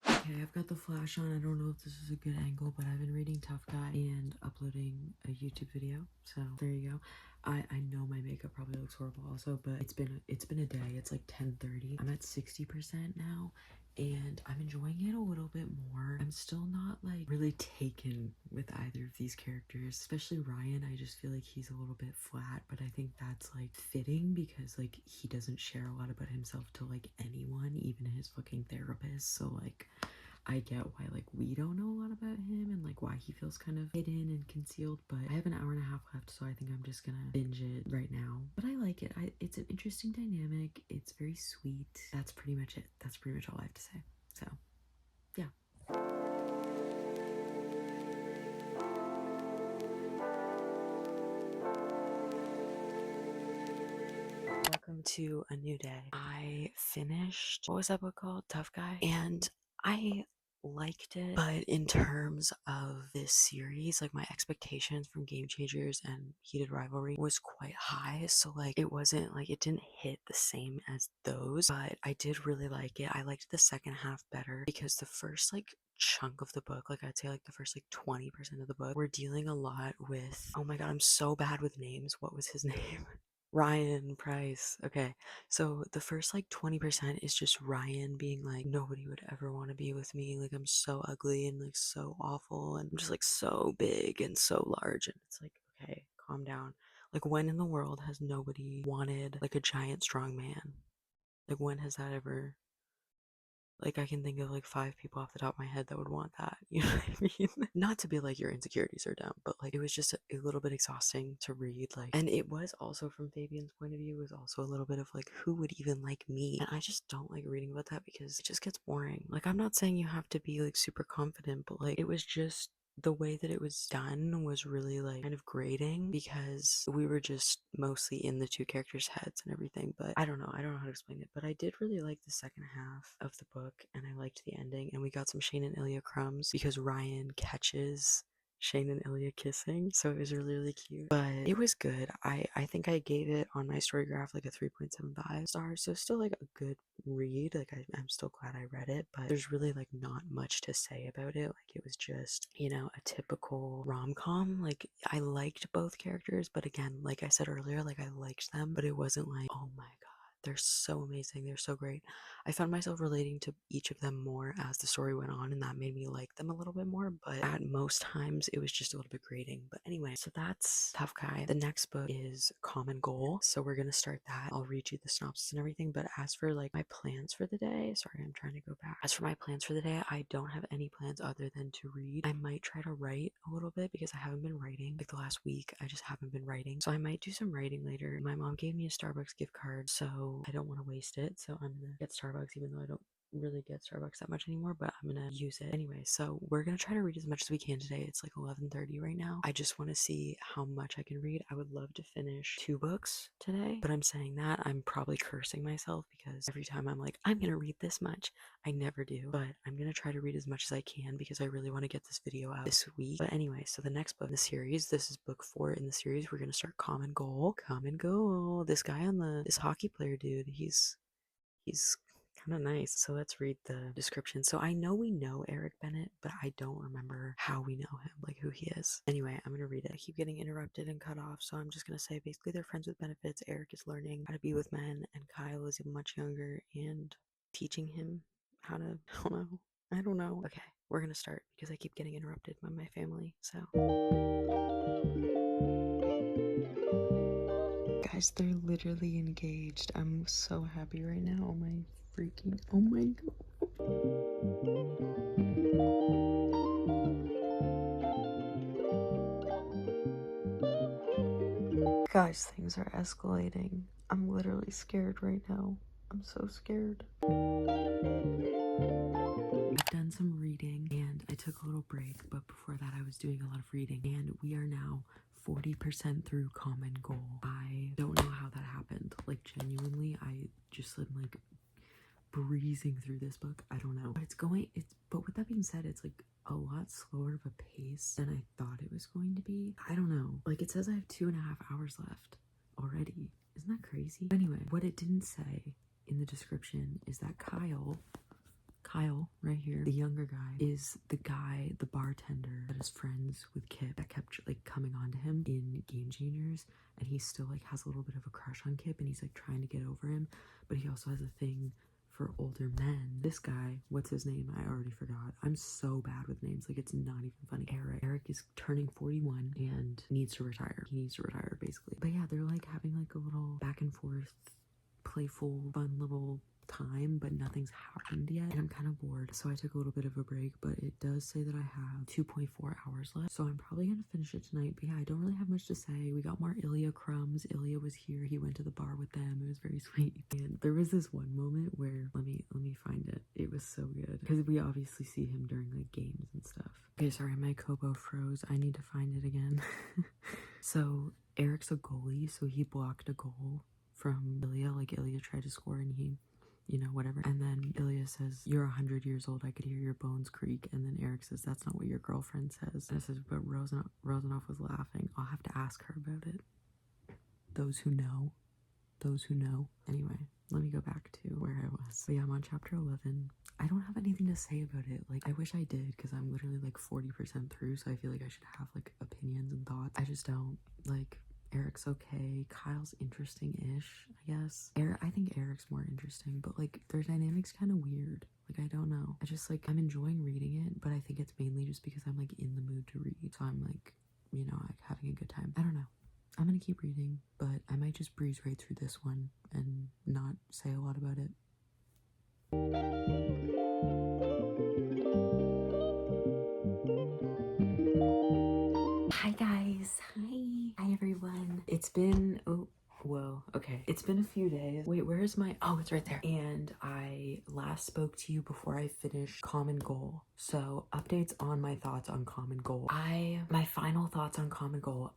Okay, I've got the flash on. I don't know if this is a good angle, but I've been reading Tough Guy and uploading a YouTube video. So there you go. I know my makeup probably looks horrible also, but it's been a day. It's like 10:30. I'm at 60% now, and I'm enjoying it a little bit more. I'm still not like really taken with either of these characters, especially Ryan. I just feel like he's a little bit flat, but I think that's like fitting because like he doesn't share a lot about himself to like anyone, even his fucking therapist. So like I get why like we don't know a lot about him and like why he feels kind of hidden and concealed, but I have an hour and a half left, so I think I'm just gonna binge it right now. But I like it. It's an interesting dynamic. It's very sweet. That's pretty much it. That's pretty much all I have to say. So yeah. Welcome to a new day. I finished, what was that book called? Tough Guy. And I liked it, but in terms of this series, like my expectations from Game Changers and Heated Rivalry was quite high. So like it wasn't like it didn't hit the same as those, but I did really like it. I liked the second half better because the first like chunk of the book, like I'd say like the first like 20% of the book, we're dealing a lot with, oh my god, I'm so bad with names. What was his name? Ryan Price. Okay. So the first like 20% is just Ryan being like, nobody would ever want to be with me. Like, I'm so ugly and like so awful. And I'm just like so big and so large. And it's like, okay, calm down. Like, when in the world has nobody wanted like a giant, strong man? Like, when has that ever? Like, I can think of like 5 people off the top of my head that would want that. You know what I mean? Not to be like your insecurities are dumb, but like it was just a little bit exhausting to read. Like, and it was also from Fabian's point of view, was also a little bit of like, who would even like me? And I just don't like reading about that because it just gets boring. Like, I'm not saying you have to be like super confident, but like it was just the way that it was done was really like kind of grating because we were just mostly in the two characters' heads and everything. But I don't know how to explain it. But I did really like the second half of the book and I liked the ending. And we got some Shane and Ilya crumbs because Ryan catches Shane and Ilya kissing. So it was really, really cute. But it was good. I think I gave it on my story graph like a 3.75 stars. So still like a good read. Like I'm still glad I read it, but there's really like not much to say about it. Like it was just, you know, a typical rom-com. Like I liked both characters, but again, like I said earlier, like I liked them, but it wasn't like, oh my god, they're so amazing, they're so great. I found myself relating to each of them more as the story went on, and that made me like them a little bit more, but at most times it was just a little bit grating. But anyway, so that's Tough Guy. The next book is Common Goal, so we're gonna start that. I'll read you the synopsis and everything, but as for like my plans for the day, sorry, I'm trying to go back. As for my plans for the day, I don't have any plans other than to read. I might try to write a little bit because I haven't been writing. Like the last week, I just haven't been writing. So I might do some writing later. My mom gave me a Starbucks gift card, so I don't want to waste it. So I'm gonna get Starbucks even though I don't really get Starbucks that much anymore, but I'm gonna use it anyway. So we're gonna try to read as much as we can today. It's like 11:30 right now. I just want to see how much I can read. I would love to finish 2 books today, but I'm saying that I'm probably cursing myself because every time I'm like, I'm gonna read this much, I never do. But I'm gonna try to read as much as I can because I really want to get this video out this week. But anyway, so the next book in the series, this is book 4 in the series. We're gonna start Common Goal. Common Goal. This guy on this hockey player dude, he's kind of nice. So let's read the description. So I know we know Eric Bennett, but I don't remember how we know him, like who he is. Anyway, I'm gonna read it. I keep getting interrupted and cut off, so I'm just gonna say basically they're friends with benefits. Eric is learning how to be with men, and Kyle is much younger and teaching him how to, I don't know. Okay, we're gonna start because I keep getting interrupted by my family. So guys, they're literally engaged. I'm so happy right now. Oh my freaking, oh my god. Guys, things are escalating. I'm literally scared right now. I'm so scared. I've done some reading and I took a little break, but before that I was doing a lot of reading, and we are now 40% through Common Goal. I don't know how that happened. Like genuinely, I just am like breezing through this book. I don't know. But but with that being said, it's like a lot slower of a pace than I thought it was going to be. I don't know. Like it says I have 2.5 hours left already. Isn't that crazy? Anyway, what it didn't say in the description is that Kyle right here, the younger guy, is the guy, the bartender that is friends with Kip, that kept like coming on to him in Game Changers, and he still like has a little bit of a crush on Kip, and he's like trying to get over him, but he also has a thing for older men. This guy, what's his name? I already forgot. I'm so bad with names, like it's not even funny. Eric is turning 41 and needs to retire. He needs to retire basically. But yeah, they're like having like a little back and forth, playful, fun little time, but nothing's happened yet, and I'm kind of bored, so I took a little bit of a break. But it does say that I have 2.4 hours left, so I'm probably gonna finish it tonight. But yeah, I don't really have much to say. We got more Ilya crumbs. Ilya was here. He went to the bar with them. It was very sweet. And there was this one moment where let me find it. It was so good because we obviously see him during like games and stuff. Okay, sorry, my Kobo froze. I need to find it again. So Eric's a goalie, so he blocked a goal from Ilya. Like Ilya tried to score and he, whatever. And then Ilya says, "You're 100 years old. I could hear your bones creak." And then Eric says, "That's not what your girlfriend says." And I says, "But Rosanov was laughing. I'll have to ask her about it." Those who know. Anyway, let me go back to where I was. But yeah, I'm on chapter 11. I don't have anything to say about it. Like, I wish I did, because I'm literally like 40% through, so I feel like I should have like opinions and thoughts. I just don't. Like, Eric's okay. Kyle's interesting-ish, I guess. I think Eric's more interesting, but like their dynamic's kind of weird. Like, I don't know. I just like, I'm enjoying reading it, but I think it's mainly just because I'm like in the mood to read. So I'm like, like having a good time. I don't know. I'm gonna keep reading, but I might just breeze right through this one and not say a lot about it. Hi guys. Hi everyone. It's been, oh, whoa, okay. It's been a few days. Wait, where's my, oh, it's right there. And I last spoke to you before I finished Common Goal. So updates on my thoughts on Common Goal. My final thoughts on Common Goal,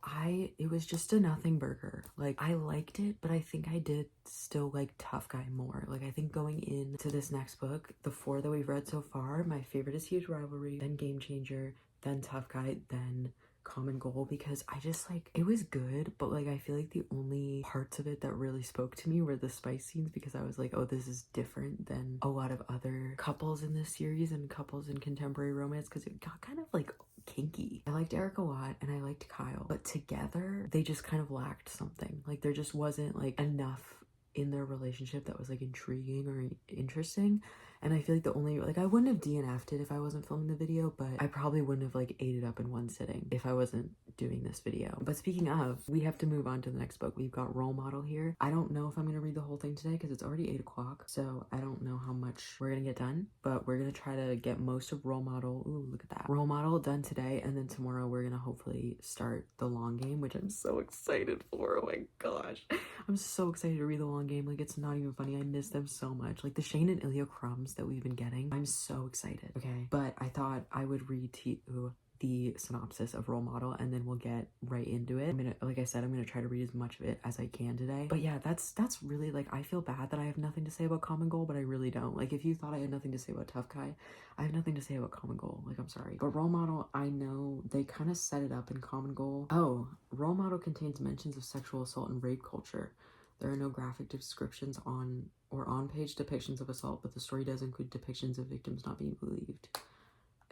it was just a nothing burger. Like, I liked it, but I think I did still like Tough Guy more. Like, I think going into this next book, the 4 that we've read so far, my favorite is Huge Rivalry, then Game Changer, then Tough Guy, then Common Goal, because I just like, it was good, but like I feel like the only parts of it that really spoke to me were the spice scenes, because I was like, oh, this is different than a lot of other couples in this series and couples in contemporary romance, because it got kind of like kinky. I liked Eric a lot and I liked Kyle, but together they just kind of lacked something. Like, there just wasn't like enough in their relationship that was like intriguing or interesting. And I feel like the only, like, I wouldn't have DNF'd it if I wasn't filming the video, but I probably wouldn't have like ate it up in one sitting if I wasn't doing this video. But speaking of, we have to move on to the next book. We've got Role Model here. I don't know if I'm going to read the whole thing today because it's already 8 o'clock. So I don't know how much we're going to get done, but we're going to try to get most of Role Model. Ooh, look at that. Role Model done today. And then tomorrow we're going to hopefully start the long game, which I'm so excited for. Oh my gosh. I'm so excited to read the long game. Like, it's not even funny. I miss them so much. Like the Shane and Ilya crumbs that we've been getting. I'm so excited. Okay. But I thought I would read to you the synopsis of Role Model and then we'll get right into it. Like I said, I'm gonna try to read as much of it as I can today. But yeah, that's really, like, I feel bad that I have nothing to say about Common Goal, but I really don't. Like, if you thought I had nothing to say about Tough Guy, I have nothing to say about Common Goal. Like, I'm sorry. But Role Model, I know they kind of set it up in Common Goal. Oh, Role Model contains mentions of sexual assault and rape culture. There are no graphic descriptions on-page depictions of assault, but the story does include depictions of victims not being believed.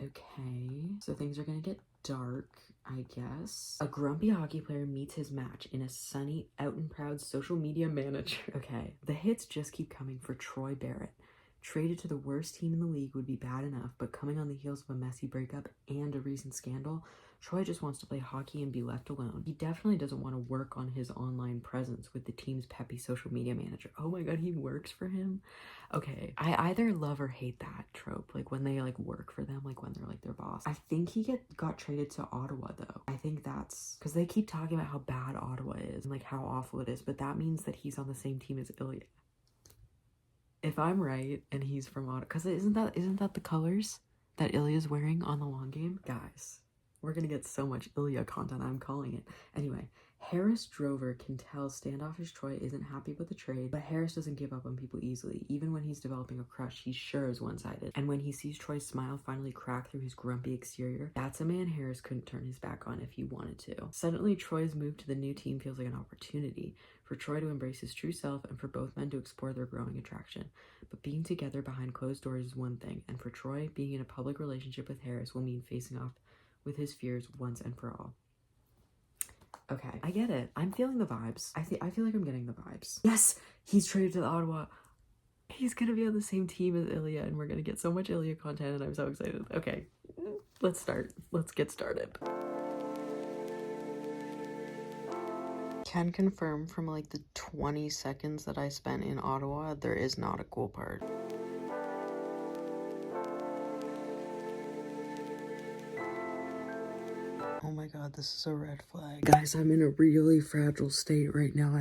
Okay, so things are gonna get dark, I guess. A grumpy hockey player meets his match in a sunny, out and proud social media manager. Okay, the hits just keep coming for Troy Barrett. Traded to the worst team in the league would be bad enough, but coming on the heels of a messy breakup and a recent scandal, Troy just wants to play hockey and be left alone. He definitely doesn't want to work on his online presence with the team's peppy social media manager. Oh my god, he works for him? Okay, I either love or hate that trope, like when they like work for them, like when they're like their boss. I think he got traded to Ottawa though. I think that's because they keep talking about how bad Ottawa is and like how awful it is, but that means that he's on the same team as Ilya. If I'm right and he's from Ottawa, because isn't that the colors that Ilya's wearing on the long game? Guys, we're gonna get so much Ilya content, I'm calling it. Anyway, Harris Drover can tell standoffish Troy isn't happy with the trade, but Harris doesn't give up on people easily. Even when he's developing a crush, he sure is one-sided. And when he sees Troy's smile finally crack through his grumpy exterior, that's a man Harris couldn't turn his back on if he wanted to. Suddenly, Troy's move to the new team feels like an opportunity for Troy to embrace his true self and for both men to explore their growing attraction. But being together behind closed doors is one thing, and for Troy, being in a public relationship with Harris will mean facing off with his fears once and for all. Okay, I get it. I'm feeling the vibes. I feel like I'm getting the vibes. Yes, he's traded to Ottawa. He's gonna be on the same team as Ilya, and we're gonna get so much Ilya content, and I'm so excited. Okay, let's start. Let's get started. Can confirm from like the 20 seconds that I spent in Ottawa, there is not a cool part. Oh my god, this is a red flag. Guys, I'm in a really fragile state right now.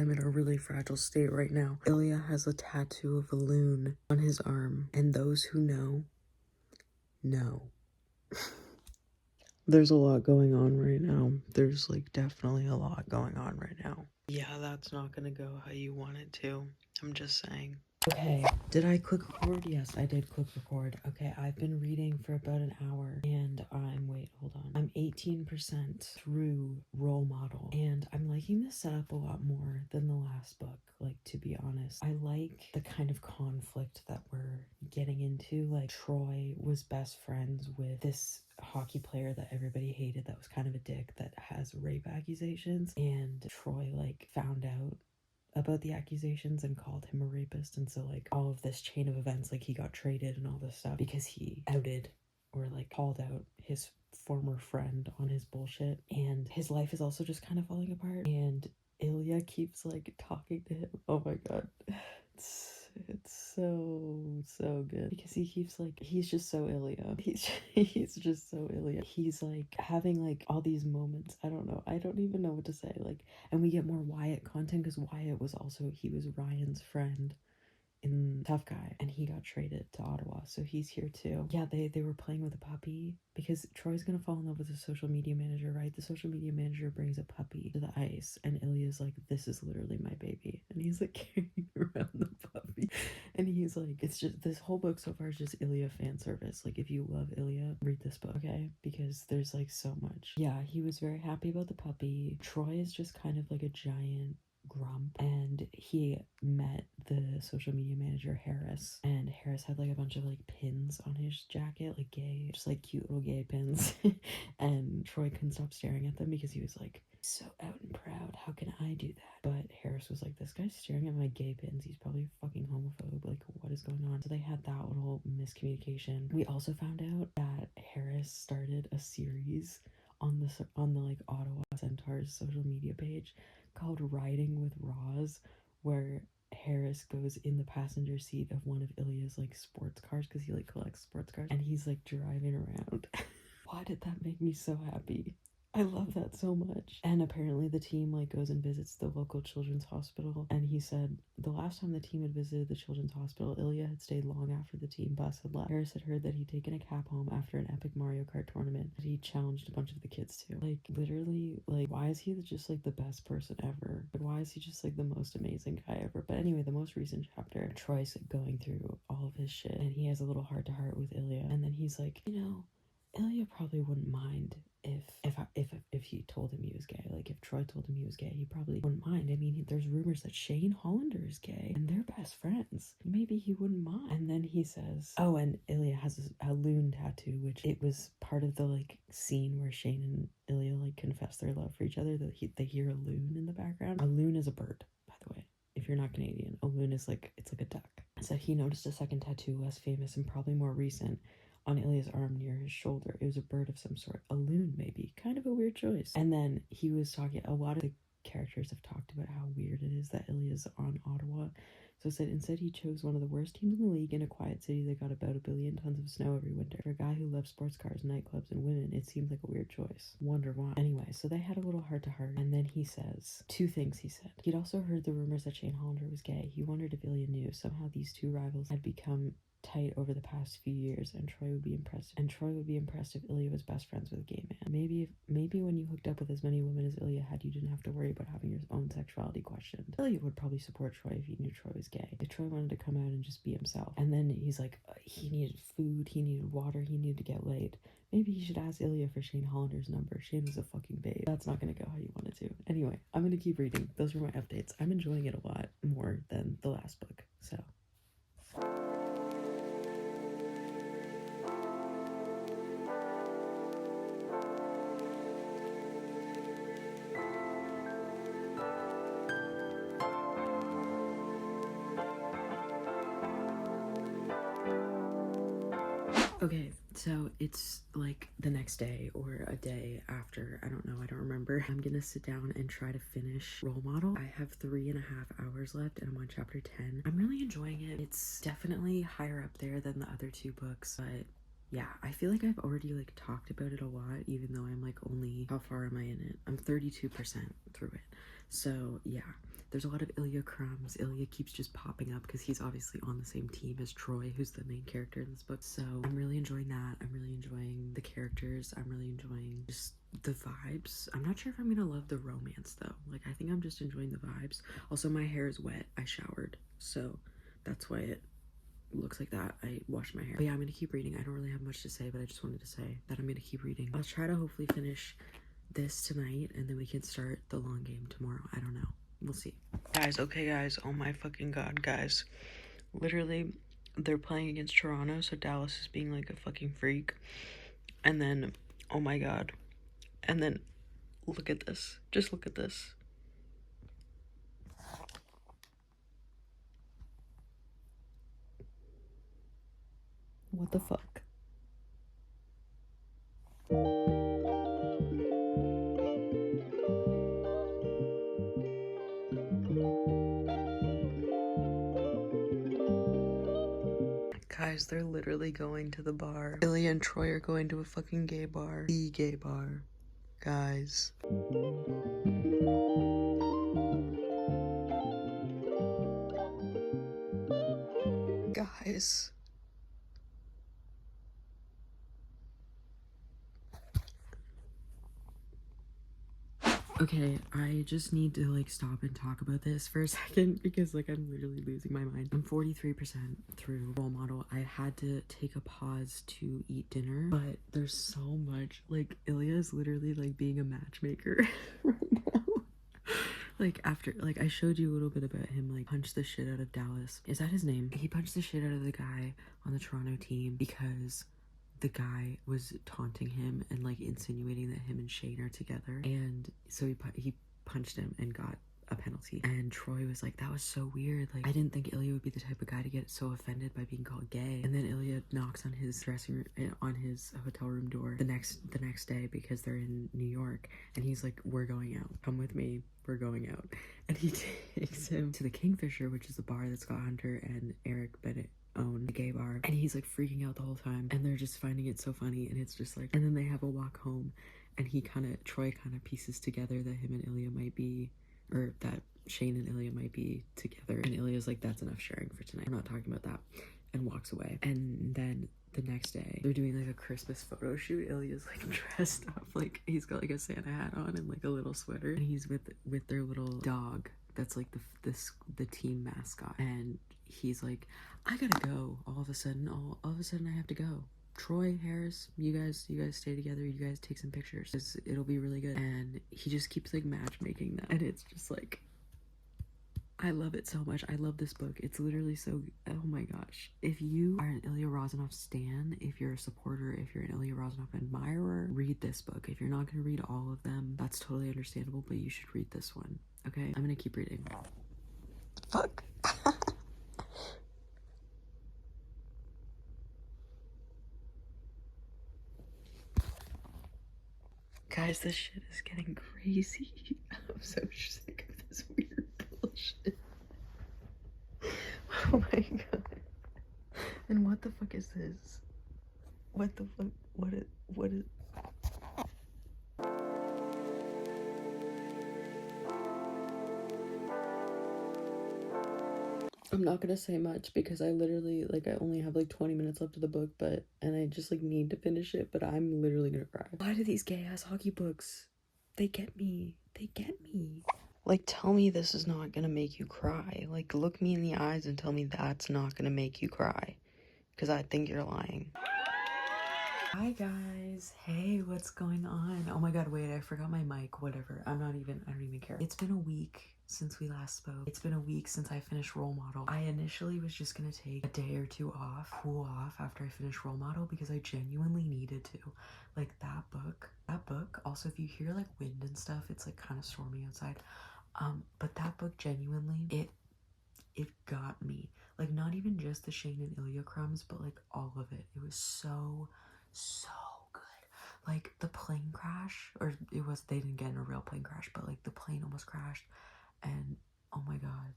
Ilya has a tattoo of a loon on his arm, and those who know. There's a lot going on right now. There's like definitely a lot going on right now. Yeah, that's not gonna go how you want it to. I'm just saying. Okay, did I click record? Yes, I did click record. Okay, I've been reading for about an hour and I'm 18% through Role Model and I'm liking this setup a lot more than the last book, like, to be honest. I like the kind of conflict that we're getting into. Like, Troy was best friends with this hockey player that everybody hated that was kind of a dick that has rape accusations, and Troy like found out about the accusations and called him a rapist, and so like all of this chain of events, like he got traded and all this stuff because he outed or like called out his former friend on his bullshit, and his life is also just kind of falling apart, and Ilya keeps like talking to him. Oh my god, it's so good because he keeps like, he's just so Ilya. He's just so Ilya. He's like having like all these moments. I don't know. I don't even know what to say. Like, and we get more Wyatt content because Wyatt was also, he was Ryan's friend in Tough Guy, and he got traded to Ottawa, so he's here too. Yeah, they were playing with a puppy because Troy's gonna fall in love with the social media manager, right? The social media manager brings a puppy to the ice, and Ilya's like, this is literally my baby, and he's like carrying around the puppy, and he's like, it's just, this whole book so far is just Ilya fan service. Like, if you love Ilya, read this book, okay? Because there's like so much. Yeah, he was very happy about the puppy. Troy is just kind of like a giant grump, and he met the social media manager Harris, and Harris had like a bunch of like pins on his jacket, like gay, just like cute little gay pins and Troy couldn't stop staring at them because he was like, so out and proud, how can I do that? But Harris was like, this guy's staring at my gay pins, he's probably fucking homophobe, like what is going on? So they had that little miscommunication. We also found out that Harris started a series on the like Ottawa Centaur's social media page called Riding with Roz, where Harris goes in the passenger seat of one of Ilya's like sports cars because he like collects sports cars and he's like driving around. Why did that make me so happy? I love that so much. And apparently the team like goes and visits the local children's hospital, and he said the last time the team had visited the children's hospital, Ilya had stayed long after the team bus had left. Harris had heard that he'd taken a cab home after an epic Mario Kart tournament that he challenged a bunch of the kids to. Like literally, like why is he just like the best person ever? Like why is he just like the most amazing guy ever? But anyway, the most recent chapter, Troy's going through all of his shit and he has a little heart to heart with Ilya, and then he's like, you know, Ilya probably wouldn't mind if he told him he was gay. Like if Troy told him he was gay, he probably wouldn't mind. I mean, there's rumors that Shane Hollander is gay and they're best friends. Maybe he wouldn't mind. And then he says, oh, and Ilya has a loon tattoo, which it was part of the like scene where Shane and Ilya like confess their love for each other, that they hear a loon in the background. A loon is a bird, by the way. If you're not Canadian, a loon is like, it's like a duck. So he noticed a second tattoo, less famous and probably more recent, on Ilya's arm near his shoulder. It was a bird of some sort. A loon, maybe. Kind of a weird choice. And then he was talking, a lot of the characters have talked about how weird it is that Ilya's on Ottawa. So it said instead he chose one of the worst teams in the league in a quiet city that got about 1 billion tons of snow every winter. For a guy who loves sports cars, nightclubs, and women, it seemed like a weird choice. Wonder why. Anyway, so they had a little heart to heart, and then he says, 2 things he said. He'd also heard the rumors that Shane Hollander was gay. He wondered if Ilya knew. Somehow these 2 rivals had become tight over the past few years, and Troy would be impressed if Ilya was best friends with a gay man. Maybe when you hooked up with as many women as Ilya had, you didn't have to worry about having your own sexuality questioned. Ilya would probably support Troy if he knew Troy was gay. If Troy wanted to come out and just be himself. And then he's like, he needed food, he needed water, he needed to get laid. Maybe he should ask Ilya for Shane Hollander's number. Shane was a fucking babe. That's not gonna go how you want it to. Anyway, I'm gonna keep reading. Those were my updates. I'm enjoying it a lot more than the last book, so. Okay, so it's like the next day or a day after, I don't know, I don't remember. I'm gonna sit down and try to finish Role Model. I have 3.5 hours left and I'm on chapter 10. I'm really enjoying it. It's definitely higher up there than the other 2 books, but yeah, I feel like I've already like talked about it a lot, even though I'm like only, how far am I in it? I'm 32% through it. So yeah, there's a lot of Ilya crumbs. Ilya keeps just popping up because he's obviously on the same team as Troy, who's the main character in this book. So I'm really enjoying that. I'm really enjoying the characters. I'm really enjoying just the vibes. I'm not sure if I'm gonna love the romance though. Like I think I'm just enjoying the vibes. Also, my hair is wet. I showered, so that's why it looks like that. I washed my hair. But yeah, I'm gonna keep reading. I don't really have much to say, but I just wanted to say that I'm gonna keep reading. I'll try to hopefully finish this tonight and then we can start the long game tomorrow. I don't know. We'll see. Guys, okay guys, oh my fucking god, guys. Literally, they're playing against Toronto, so Dallas is being like a fucking freak. And then, oh my god. And then, look at this. Just look at this. What the fuck? Guys, they're literally going to the bar. Ilya and Troy are going to a fucking gay bar. The gay bar. Guys. Guys. Okay, I just need to like stop and talk about this for a second because like I'm literally losing my mind. I'm 43% through Role Model. I had to take a pause to eat dinner, but there's so much, like Ilya is literally like being a matchmaker right now. Like after, like I showed you a little bit about him like punch the shit out of Dallas. Is that his name? He punched the shit out of the guy on the Toronto team because the guy was taunting him and like insinuating that him and Shane are together, and so he punched him and got a penalty. And Troy was like, that was so weird. Like, I didn't think Ilya would be the type of guy to get so offended by being called gay. And then Ilya knocks on his dressing room, on his hotel room door the next day because they're in New York. And he's like, we're going out. Come with me. We're going out. And he takes him to the Kingfisher, which is the bar that Scott Hunter and Eric Bennett own, the gay bar. And he's like freaking out the whole time. And they're just finding it so funny. And it's just like, and then they have a walk home. And Troy kind of pieces together that him and Ilya might be, or that Shane and Ilya might be together. And Ilya's like, that's enough sharing for tonight. I'm not talking about that. And walks away. And then the next day, they're doing like a Christmas photo shoot. Ilya's like dressed up, like he's got like a Santa hat on and like a little sweater. And he's with their little dog that's like the team mascot. And he's like, I gotta go. All of a sudden I have to go. Troy, Harris, you guys stay together, you guys take some pictures. It'll be really good. And he just keeps like matchmaking them. And it's just like, I love it so much. I love this book. It's literally so, oh my gosh. If you are an Ilya Rozanov stan, if you're a supporter, if you're an Ilya Rozanov admirer, read this book. If you're not going to read all of them, that's totally understandable, but you should read this one. Okay? I'm going to keep reading. Fuck. Guys, this shit is getting crazy. I'm so sick of this weird bullshit. Oh my god. And what the fuck is this? What the fuck? What is... I'm not gonna say much because I literally, like, I only have like 20 minutes left of the book, and I just like need to finish it, but I'm literally gonna cry. Why do these gay ass hockey books, they get me. Like, tell me this is not gonna make you cry. Like, look me in the eyes and tell me that's not gonna make you cry, because I think you're lying. Hi guys. Hey, what's going on? Oh my god, wait, I forgot my mic. Whatever. I don't even care. It's been a week since we last spoke. It's been a week since I finished Role Model. I initially was just gonna take a day or two off, cool off after I finished Role Model because I genuinely needed to. Like, that book, also if you hear like wind and stuff, it's like kind of stormy outside. But that book genuinely, it got me. Like, not even just the Shane and Ilya crumbs, but like all of it. It was so good. Like, the plane crash, or they didn't get in a real plane crash, but like the plane almost crashed, and oh my god,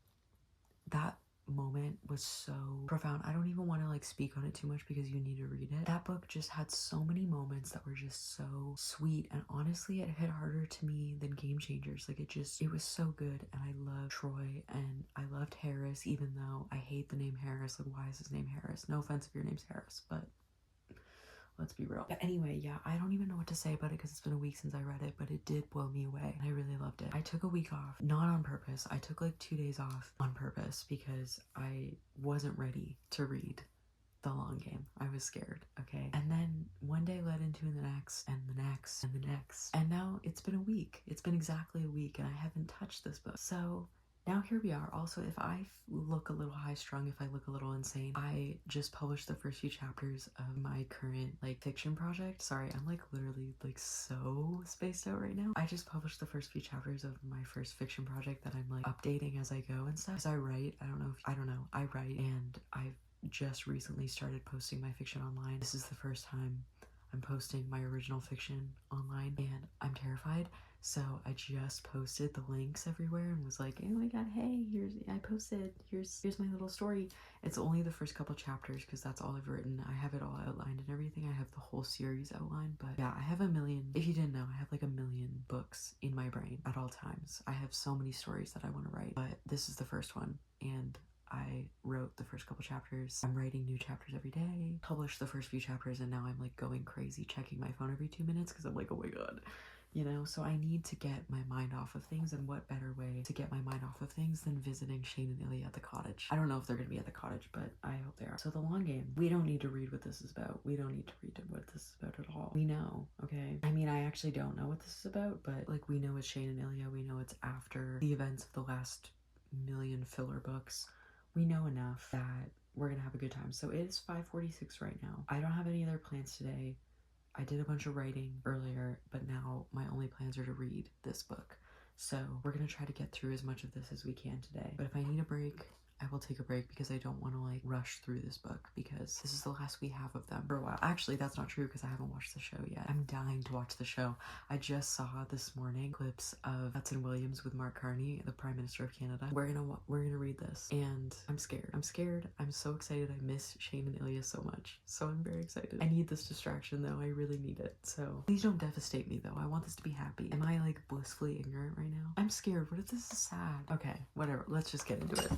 that moment was so profound. I don't even want to like speak on it too much because you need to read it. That book just had so many moments that were just so sweet, and honestly it hit harder to me than Game Changers. Like, it was so good, and I loved Troy and I loved Harris, even though I hate the name Harris. Like, why is his name Harris? No offense if your name's Harris, but let's be real. But anyway, yeah, I don't even know what to say about it because it's been a week since I read it, but it did blow me away, and I really loved it. I took a week off, not on purpose. I took like 2 days off on purpose because I wasn't ready to read The Long Game. I was scared, okay? And then one day led into the next, and the next, and the next. And now it's been a week. It's been exactly a week, and I haven't touched this book. So now here we are. Also, if I look a little high-strung, if I look a little insane, I just published the first few chapters of my current like fiction project. Sorry, I'm like literally like so spaced out right now. I just published the first few chapters of my first fiction project that I'm like updating as I go and stuff. Because I write, I write, and I've just recently started posting my fiction online. This is the first time I'm posting my original fiction online, and I'm terrified. So I just posted the links everywhere and was like, oh my god, hey, here's my little story. It's only the first couple chapters because that's all I've written. I have it all outlined and everything. I have the whole series outlined, but yeah, I have a million, if you didn't know, I have like a million books in my brain at all times. I have so many stories that I want to write, but this is the first one, and I wrote the first couple chapters. I'm writing new chapters every day, published the first few chapters, and now I'm like going crazy checking my phone every 2 minutes because I'm like, oh my god. You know, so I need to get my mind off of things, and what better way to get my mind off of things than visiting Shane and Ilya at the cottage. I don't know if they're gonna be at the cottage, but I hope they are. So The Long Game, we don't need to read what this is about. We don't need to read what this is about at all. We know, okay? I mean, I actually don't know what this is about, but like, we know it's Shane and Ilya. We know it's after the events of the last million filler books. We know enough that we're gonna have a good time. So it is 5:46 right now. I don't have any other plans today. I did a bunch of writing earlier, but now my only plans are to read this book. So we're gonna try to get through as much of this as we can today. But if I need a break, I will take a break because I don't want to like rush through this book because this is the last we have of them for a while. Actually, that's not true because I haven't watched the show yet. I'm dying to watch the show. I just saw this morning clips of Hudson Williams with Mark Carney, the Prime Minister of Canada. We're gonna read this, and I'm scared. I'm scared. I'm so excited. I miss Shane and Ilya so much, so I'm very excited. I need this distraction though. I really need it. So please don't devastate me though. I want this to be happy. Am I like blissfully ignorant right now? I'm scared. What if this is sad? Okay, whatever. Let's just get into it.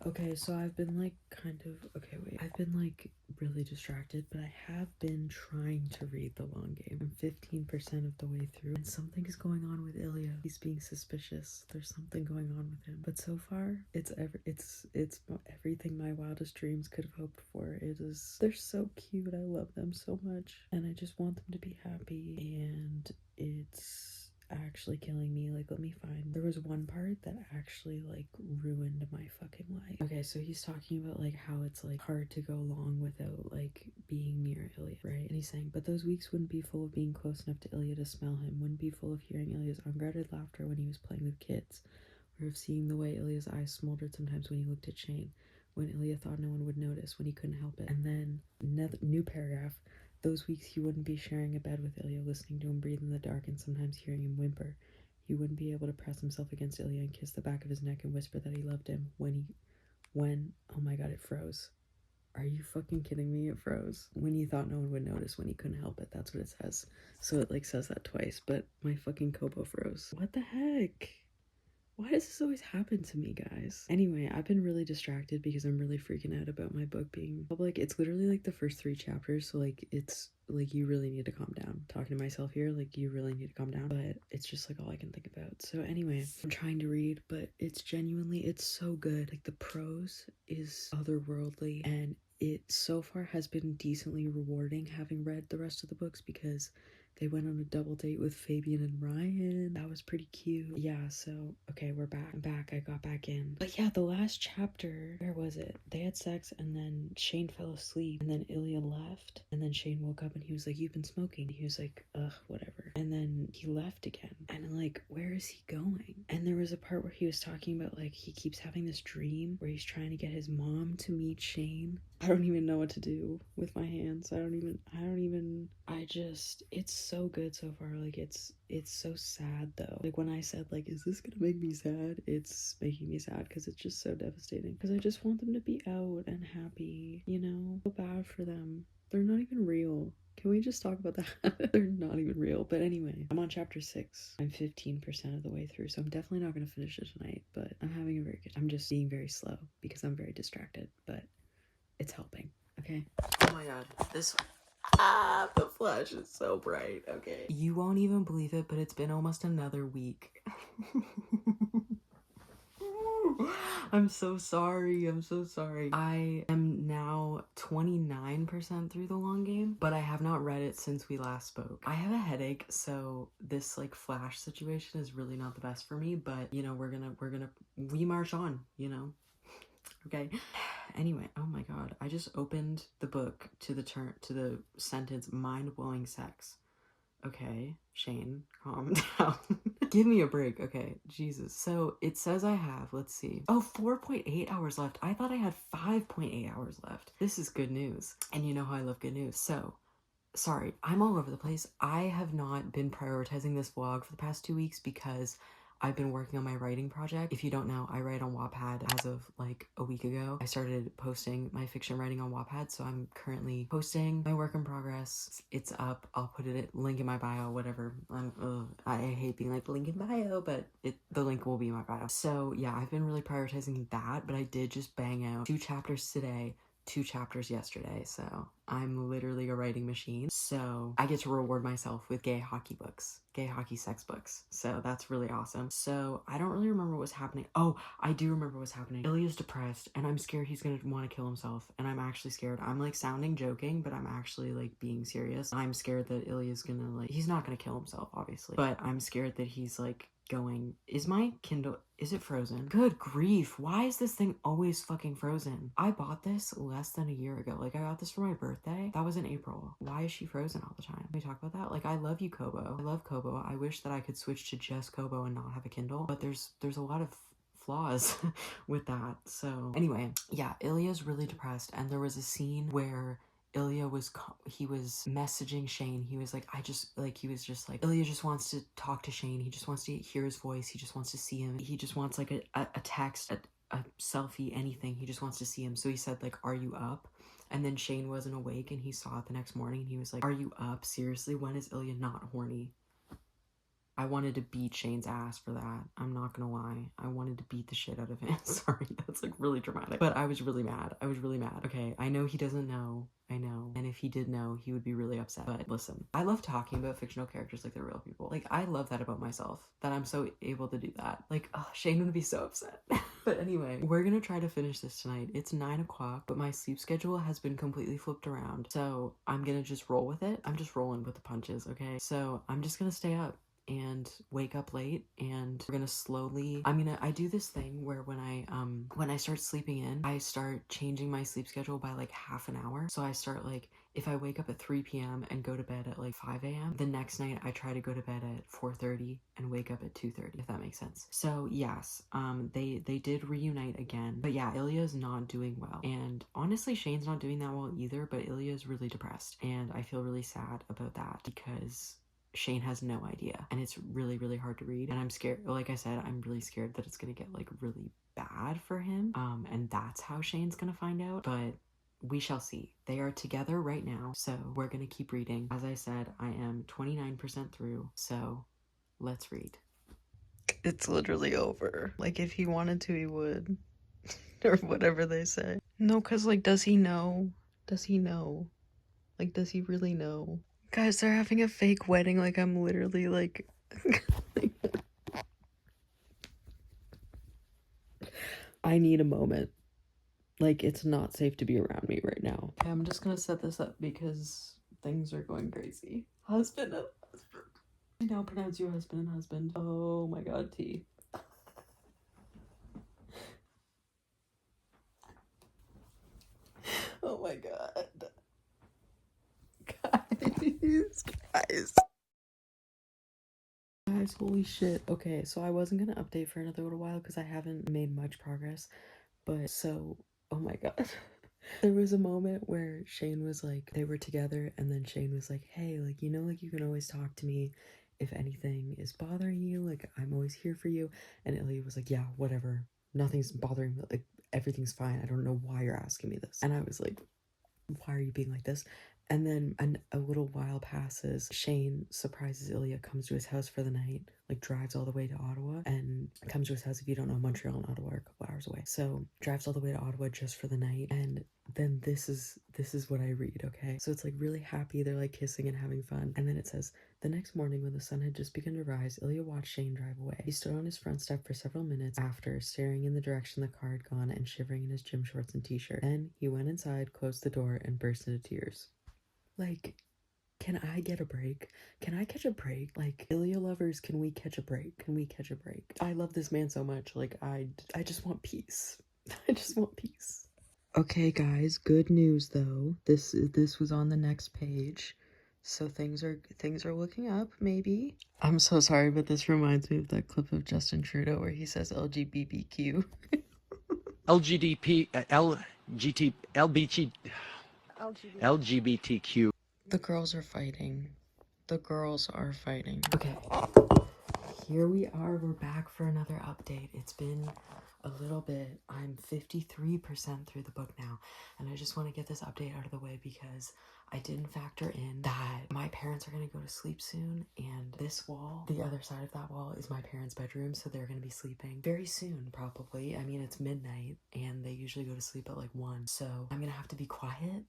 Okay, so I've been like I've been like really distracted, but I have been trying to read The Long Game. I'm 15% of the way through, and something is going on with Ilya. He's being suspicious. There's something going on with him. But so far, it's everything my wildest dreams could have hoped for. They're so cute. I love them so much, and I just want them to be happy, and it's actually killing me. Like, let me find, there was one part that actually like ruined my fucking life. Okay, so he's talking about like how it's like hard to go long without like being near Ilya, right? And he's saying, but those weeks wouldn't be full of being close enough to Ilya to smell him, wouldn't be full of hearing Ilya's unguarded laughter when he was playing with kids, or of seeing the way Ilya's eyes smoldered sometimes when he looked at Shane, when Ilya thought no one would notice, when he couldn't help it. And then new paragraph, those weeks he wouldn't be sharing a bed with Ilya, listening to him breathe in the dark and sometimes hearing him whimper. He wouldn't be able to press himself against Ilya and kiss the back of his neck and whisper that he loved him oh my god, it froze. Are you fucking kidding me? It froze. When he thought no one would notice, when he couldn't help it. That's what it says. So it like says that twice, but my fucking Kobo froze. What the heck? Why does this always happen to me, guys? Anyway, I've been really distracted because I'm really freaking out about my book being public. It's literally like the first 3 chapters, so like it's like you really need to calm down. Talking to myself here, like you really need to calm down, but it's just like all I can think about. So anyway, I'm trying to read, but it's so good. Like the prose is otherworldly, and it so far has been decently rewarding having read the rest of the books because they went on a double date with Fabian and Ryan. That was pretty cute. Yeah, so, okay, we're back. I'm back. I got back in. But yeah, the last chapter, where was it? They had sex, and then Shane fell asleep, and then Ilya left, and then Shane woke up, and he was like, you've been smoking. And he was like, ugh, whatever. And then he left again. And I'm like, where is he going? And there was a part where he was talking about, like, he keeps having this dream where he's trying to get his mom to meet Shane. I don't even know what to do with my hands. It's so good so far. Like, it's so sad though. Like, when I said, like, is this gonna make me sad? It's making me sad because it's just so devastating. Because I just want them to be out and happy, you know? I feel bad for them. They're not even real. Can we just talk about that? They're not even real. But anyway, I'm on chapter 6. I'm 15% of the way through, so I'm definitely not gonna finish it tonight, but I'm having a very good, I'm just being very slow because I'm very distracted, but it's helping. Okay. Oh my god. The flash is so bright. Okay. You won't even believe it, but it's been almost another week. I'm so sorry. I am now 29% through The Long Game, but I have not read it since we last spoke. I have a headache, so this like flash situation is really not the best for me, but you know, we march on, you know? Okay. Anyway, oh my god, I just opened the book to the sentence mind-blowing sex. Okay, Shane, calm down. Give me a break. Okay, Jesus. So it says I have, let's see. Oh, 4.8 hours left. I thought I had 5.8 hours left. This is good news. And you know how I love good news. So, sorry, I'm all over the place. I have not been prioritizing this vlog for the past 2 weeks because I've been working on my writing project. If you don't know, I write on Wattpad as of like a week ago. I started posting my fiction writing on Wattpad, so I'm currently posting my work in progress. It's up. I'll put it link in my bio, whatever. I hate being like link in bio, but the link will be in my bio. So yeah, I've been really prioritizing that, but I did just bang out 2 chapters today, 2 chapters yesterday, so I'm literally a writing machine. So I get to reward myself with gay hockey books, gay hockey sex books. So that's really awesome. So I don't really remember what's happening. Oh, I do remember what's happening. Ilya's depressed and I'm scared he's gonna want to kill himself, and I'm actually scared. I'm like sounding joking, but I'm actually like being serious. I'm scared that Ilya's gonna like, he's not gonna kill himself obviously, but I'm scared that he's like going, is my Kindle, is it frozen? Good grief, why is this thing always fucking frozen? I bought this less than a year ago. Like, I got this for my birthday. That was in April. Why is she frozen all the time? Can we talk about that? Like, I love you, Kobo. I love Kobo. I wish that I could switch to just Kobo and not have a Kindle, but there's a lot of flaws with that. So anyway, yeah, Ilya's really depressed, and there was a scene where Ilya was messaging Shane. He was like, Ilya just wants to talk to Shane. He just wants to hear his voice. He just wants to see him. He just wants like a text, a selfie, anything. He just wants to see him. So he said like, are you up? And then Shane wasn't awake, and he saw it the next morning, and he was like, are you up? Seriously, when is Ilya not horny? I wanted to beat Shane's ass for that. I'm not gonna lie. I wanted to beat the shit out of him. Sorry, that's like really dramatic. But I was really mad. I was really mad. Okay, I know he doesn't know. I know. And if he did know, he would be really upset. But listen, I love talking about fictional characters like they're real people. Like, I love that about myself, that I'm so able to do that. Like, oh, Shane would be so upset. But anyway, we're gonna try to finish this tonight. It's 9 o'clock, but my sleep schedule has been completely flipped around. So I'm gonna just roll with it. I'm just rolling with the punches, okay? So I'm just gonna stay up and wake up late, and we're gonna slowly, I do this thing where when I start sleeping in, I start changing my sleep schedule by like half an hour. So I start like, if I wake up at 3 p.m. and go to bed at like 5 a.m., the next night I try to go to bed at 4:30 and wake up at 2:30, if that makes sense. So yes, they did reunite again, but yeah, Ilya's not doing well, and honestly Shane's not doing that well either, but Ilya's really depressed, and I feel really sad about that because Shane has no idea, and it's really, really hard to read, and I'm scared. Like I said, I'm really scared that it's gonna get like really bad for him, and that's how Shane's gonna find out, but we shall see. They are together right now, so we're gonna keep reading. As I said, I am 29% through, so let's read. It's literally over. Like, if he wanted to, he would. Or whatever they say. No, because like, does he know? Does he know? Like, does he really know? Guys, they're having a fake wedding. Like, I'm literally like... I need a moment. Like, it's not safe to be around me right now. Okay, I'm just gonna set this up because things are going crazy. Husband and husband. I now pronounce you husband and husband. Oh my god, T. Oh my god. Guys, holy shit. Okay, so I wasn't gonna update for another little while because I haven't made much progress, but so, oh my god. There was a moment where Shane was like, they were together, and then Shane was like, hey, like, you know, like, you can always talk to me if anything is bothering you, like, I'm always here for you. And Ilya was like, yeah, whatever, nothing's bothering me, like, everything's fine, I don't know why you're asking me this. And I was like, why are you being like this? And then a little while passes. Shane surprises Ilya, comes to his house for the night, like drives all the way to Ottawa, and comes to his house. If you don't know, Montreal and Ottawa are a couple hours away. So drives all the way to Ottawa just for the night. And then this is what I read, okay? So it's like really happy. They're like kissing and having fun. And then it says, the next morning when the sun had just begun to rise, Ilya watched Shane drive away. He stood on his front step for several minutes after, staring in the direction the car had gone and shivering in his gym shorts and t-shirt. Then he went inside, closed the door, and burst into tears. Like, can I get a break? Can I catch a break? Like, Ilya lovers, can we catch a break? Can we catch a break? I love this man so much. Like, I just want peace. I just want peace. Okay, guys, good news though. This was on the next page. So things are looking up, maybe. I'm so sorry, but this reminds me of that clip of Justin Trudeau where he says LGBTQ. LGBTQ. The girls are fighting. The girls are fighting. Okay. Here we are. We're back for another update. It's been a little bit. I'm 53% through the book now, and I just want to get this update out of the way because I didn't factor in that my parents are going to go to sleep soon, and this wall, the other side of that wall, is my parents' bedroom, so they're going to be sleeping very soon, probably. I mean, it's midnight, and they usually go to sleep at like 1, so I'm going to have to be quiet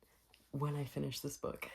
when I finish this book.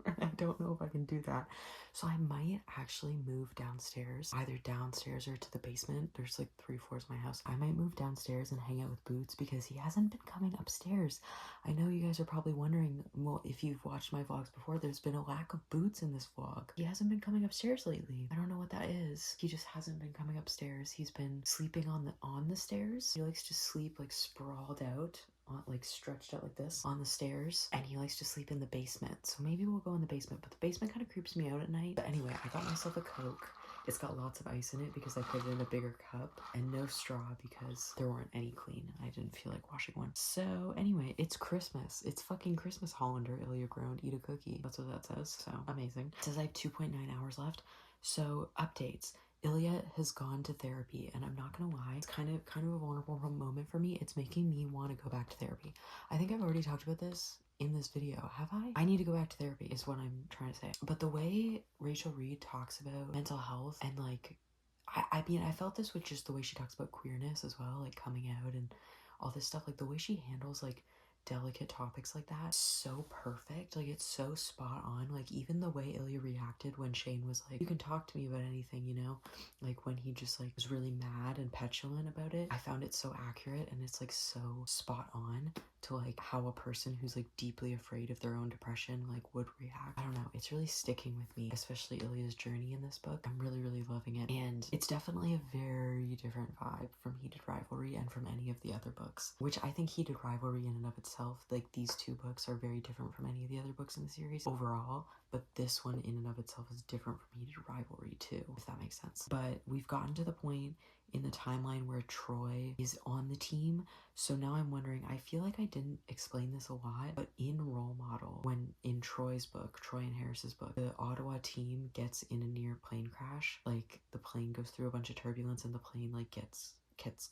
I don't know if I can do that. So I might actually move downstairs, either downstairs or to the basement. There's like 3 floors of my house. I might move downstairs and hang out with Boots because he hasn't been coming upstairs. I know you guys are probably wondering, well, if you've watched my vlogs before, there's been a lack of Boots in this vlog. He hasn't been coming upstairs lately. I don't know what that is. He just hasn't been coming upstairs. He's been sleeping on the stairs. He likes to sleep like sprawled out, like stretched out like this on the stairs, and he likes to sleep in the basement. So maybe we'll go in the basement, but the basement kind of creeps me out at night. But anyway, I got myself a Coke. It's got lots of ice in it because I put it in a bigger cup, and no straw because there weren't any clean and I didn't feel like washing one. So anyway, it's Christmas. It's fucking Christmas, Hollander. Ilya groaned. Eat a cookie. That's what that says. So amazing. It says I have 2.9 hours left. So updates. Ilya has gone to therapy, and I'm not gonna lie, it's kind of a vulnerable moment for me. It's making me want to go back to therapy. I think I've already talked about this in this video, have I? I need to go back to therapy is what I'm trying to say. But the way Rachel Reid talks about mental health and like, I mean, I felt this with just the way she talks about queerness as well, like coming out and all this stuff, like the way she handles like delicate topics like that, so perfect. Like it's so spot on. Like even the way Ilya reacted when Shane was like, you can talk to me about anything, you know, like when he just like was really mad and petulant about it. I found it so accurate, and it's like so spot on to like how a person who's like deeply afraid of their own depression like would react. I don't know, it's really sticking with me, especially Ilya's journey in this book. I'm really loving it, and it's definitely a very different vibe from Heated Rivalry and from any of the other books, which I think Heated Rivalry in and of itself, like these 2 books are very different from any of the other books in the series overall, but this one in and of itself is different from Heated Rivalry too, if that makes sense. But we've gotten to the point in the timeline where Troy is on the team. So now I'm wondering, I feel like I didn't explain this a lot, but in Role Model, when in Troy's book, Troy and Harris's book, the Ottawa team gets in a near plane crash. Like the plane goes through a bunch of turbulence and the plane like gets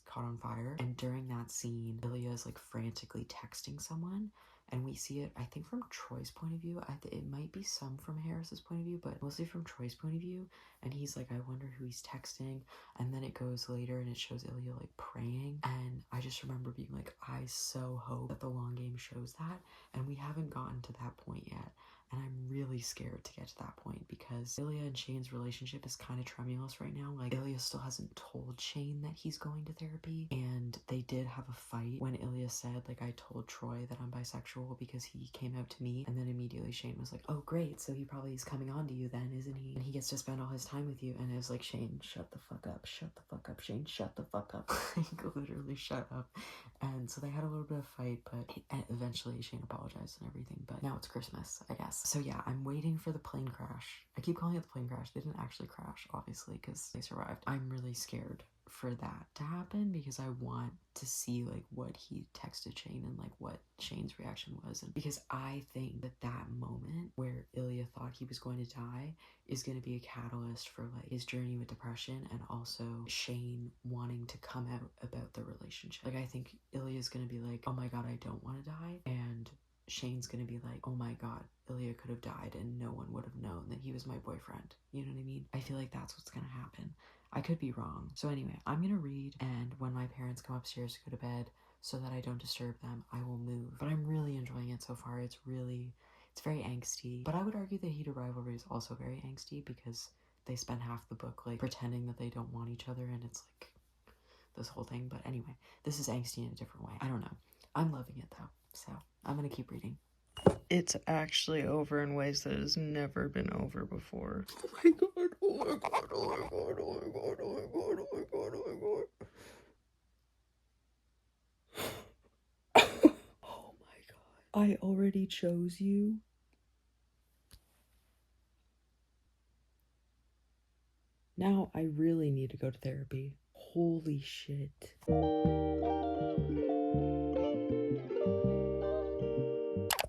caught on fire. And during that scene, Ilya is like frantically texting someone. And we see it, I think, from Troy's point of view. It might be some from Harris's point of view, but mostly from Troy's point of view. And he's like, I wonder who he's texting. And then it goes later and it shows Ilya like praying. And I just remember being like, I so hope that the long game shows that. And we haven't gotten to that point yet. And I'm really scared to get to that point because Ilya and Shane's relationship is kind of tremulous right now. Like Ilya still hasn't told Shane that he's going to therapy, and they did have a fight when Ilya said like, I told Troy that I'm bisexual because he came out to me, and then immediately Shane was like, oh great, so he probably is coming on to you then, isn't he? And he gets to spend all his time with you. And it was like, Shane, shut the fuck up, shut the fuck up, Shane, shut the fuck up. Like literally shut up. And so they had a little bit of fight, but eventually Shane apologized and everything. But now it's Christmas, I guess. So yeah, I'm waiting for the plane crash. I keep calling it the plane crash. They didn't actually crash, obviously, because they survived. I'm really scared for that to happen because I want to see like what he texted Shane and like what Shane's reaction was, and because I think that that moment where Ilya thought he was going to die is going to be a catalyst for like his journey with depression, and also Shane wanting to come out about the relationship. Like I think Ilya's going to be like, oh my god, I don't want to die, and Shane's gonna be like, oh my god, Ilya could have died and no one would have known that he was my boyfriend. You know what I mean? I feel like that's what's gonna happen. I could be wrong. So anyway, I'm gonna read, and when my parents come upstairs to go to bed, so that I don't disturb them, I will move. But I'm really enjoying it so far. It's very angsty. But I would argue that Heated Rivalry is also very angsty because they spend half the book like pretending that they don't want each other, and it's like this whole thing. But anyway, this is angsty in a different way. I don't know. I'm loving it though. So I'm gonna keep reading. It's actually over in ways that has never been over before. Oh my god, oh my god, oh my god, oh my god, oh my god, oh my god, oh my god. Oh my god. I already chose you. Now I really need to go to therapy. Holy shit.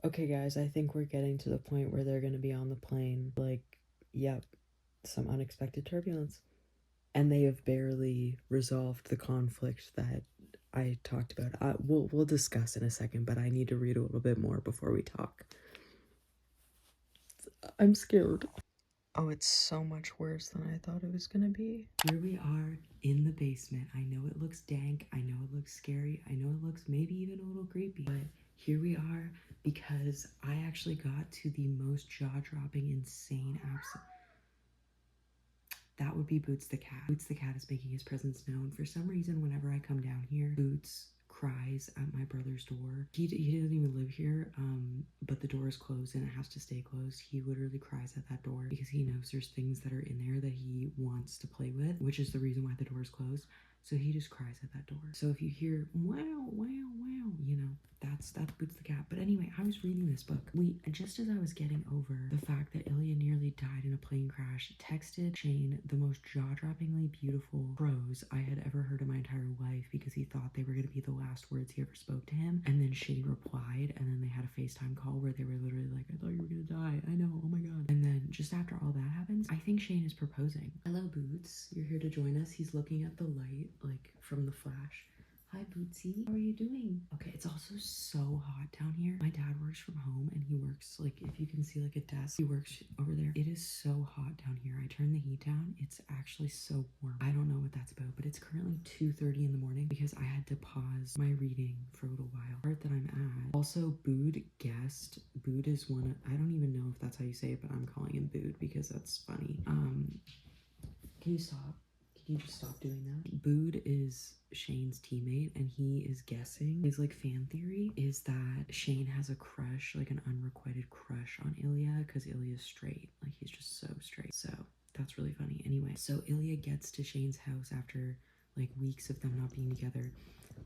Okay guys, I think we're getting to the point where they're gonna be on the plane. Like, yep, some unexpected turbulence. And they have barely resolved the conflict that I talked about. We'll discuss in a second, but I need to read a little bit more before we talk. I'm scared. Oh, it's so much worse than I thought it was gonna be. Here we are in the basement. I know it looks dank. I know it looks scary. I know it looks maybe even a little creepy. But here we are because I actually got to the most jaw-dropping, insane, absolute. That would be Boots the cat. Boots the cat is making his presence known. For some reason, whenever I come down here, Boots cries at my brother's door. He doesn't even live here, but the door is closed and it has to stay closed. He literally cries at that door because he knows there's things that are in there that he wants to play with, which is the reason why the door is closed. So he just cries at that door. So if you hear wow, wow, wow, you know, that's Boots the cat. But anyway, I was reading this book. Just as I was getting over the fact that Ilya nearly died in a plane crash, texted Shane the most jaw-droppingly beautiful prose I had ever heard in my entire life because he thought they were going to be the last words he ever spoke to him. And then Shane replied, and then they had a FaceTime call where they were literally like, I thought you were going to die. I know, oh my god. And then just after all that happens, I think Shane is proposing. Hello, Boots. You're here to join us. He's looking at the light, like, from the flash. Hi, Bootsy. How are you doing? Okay, it's also so hot down here. My dad works from home and he works, like, if you can see, like, a desk, he works over there. It is so hot down here. I turned the heat down. It's actually so warm. I don't know what that's about, but it's currently 2:30 in the morning because I had to pause my reading for a little while. Part that I'm at. Also, Bood guessed. Bood is one of, I don't even know if that's how you say it, but I'm calling him Bood because that's funny. Can you stop? Can you just stop doing that? Bood is Shane's teammate and he is guessing. His like fan theory is that Shane has a crush, like an unrequited crush on Ilya because Ilya's straight. Like he's just so straight. So that's really funny. Anyway, so Ilya gets to Shane's house after like weeks of them not being together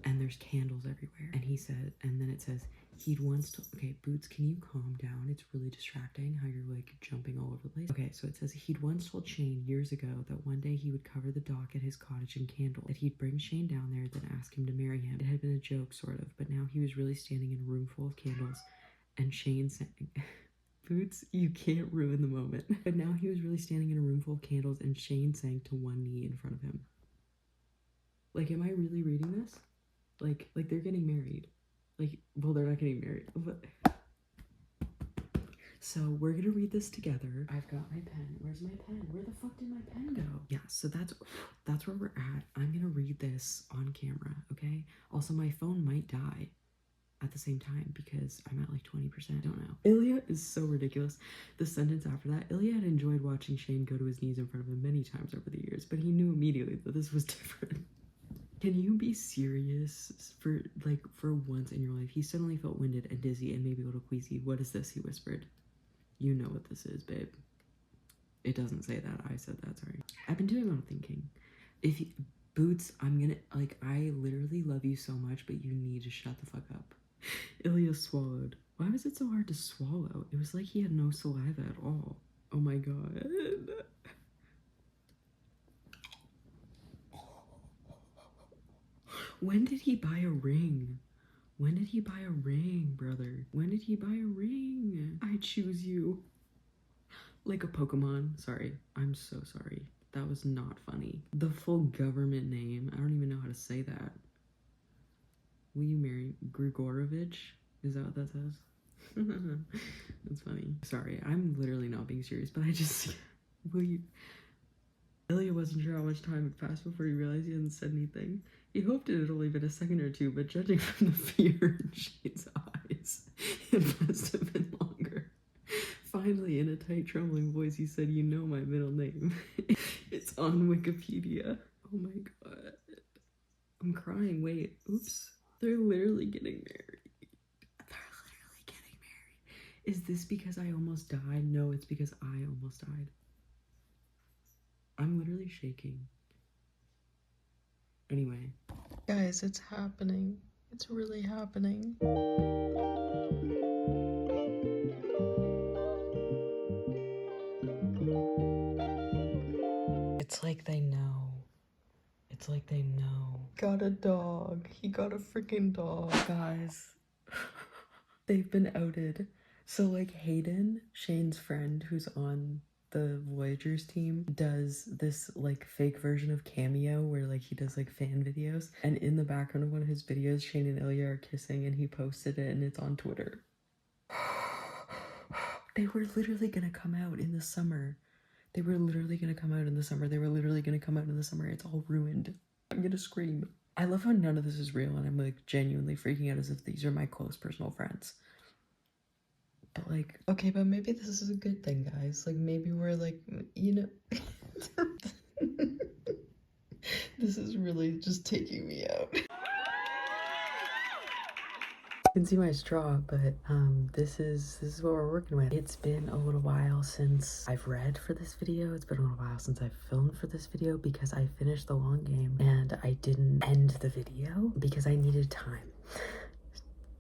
and there's candles everywhere. And he said, and then it says, he'd once told, okay, Boots, can you calm down? It's really distracting how you're like jumping all over the place. Okay, so it says he'd once told Shane years ago that one day he would cover the dock at his cottage in candles, that he'd bring Shane down there, then ask him to marry him. It had been a joke, sort of, but now he was really standing in a room full of candles, and Shane sang, Boots, you can't ruin the moment. But now he was really standing in a room full of candles, and Shane sank to one knee in front of him. Like, am I really reading this? Like they're getting married. Like, well, they're not getting married, but... So we're gonna read this together. I've got my pen. Where's my pen? Where the fuck did my pen go? Yeah, so that's where we're at. I'm gonna read this on camera, okay? Also, my phone might die at the same time because I'm at like 20%. I don't know. Ilya is so ridiculous. The sentence after that, Ilya had enjoyed watching Shane go to his knees in front of him many times over the years, but he knew immediately that this was different. Can you be serious for once in your life? He suddenly felt winded and dizzy and maybe a little queasy. What is this? He whispered. You know what this is, babe. It doesn't say that. I said that, sorry. I've been doing a lot of thinking. If you, Boots, I'm gonna, like, I literally love you so much, but you need to shut the fuck up. Ilya swallowed. Why was it so hard to swallow? It was like he had no saliva at all. Oh my god. When did he buy a ring? When did he buy a ring, brother? When did he buy a ring? I choose you. Like a Pokemon. Sorry. I'm so sorry. That was not funny. The full government name. I don't even know how to say that. Will you marry Grigorovich? Is that what that says? That's funny. Sorry. I'm literally not being serious, but I just... Will you... Ilya wasn't sure how much time had passed before he realized he hadn't said anything. He hoped it had only been a second or two, but judging from the fear in Shane's eyes, it must have been longer. Finally, in a tight, trembling voice, he said, "You know my middle name. It's on Wikipedia." Oh my god. I'm crying. Wait. Oops. They're literally getting married. They're literally getting married. Is this because I almost died? No, it's because I almost died. I'm literally shaking. Anyway. Guys, it's happening. It's really happening. It's like they know. It's like they know. Got a dog. He got a freaking dog. Guys. They've been outed. So like Hayden, Shane's friend who's on the Voyagers team does this like fake version of Cameo where like he does like fan videos, and in the background of one of his videos Shane and Ilya are kissing and he posted it and it's on Twitter. They were literally gonna come out in the summer. They were literally gonna come out in the summer. They were literally gonna come out in the summer. It's all ruined. I'm gonna scream. I love how none of this is real and I'm like genuinely freaking out as if these are my close personal friends. But like, okay, but maybe this is a good thing, guys. Like maybe we're like, you know, this is really just taking me out. You can see my straw, but this is what we're working with. It's been a little while since I've read for this video. It's been a little while since I've filmed for this video because I finished the long game and I didn't end the video because I needed time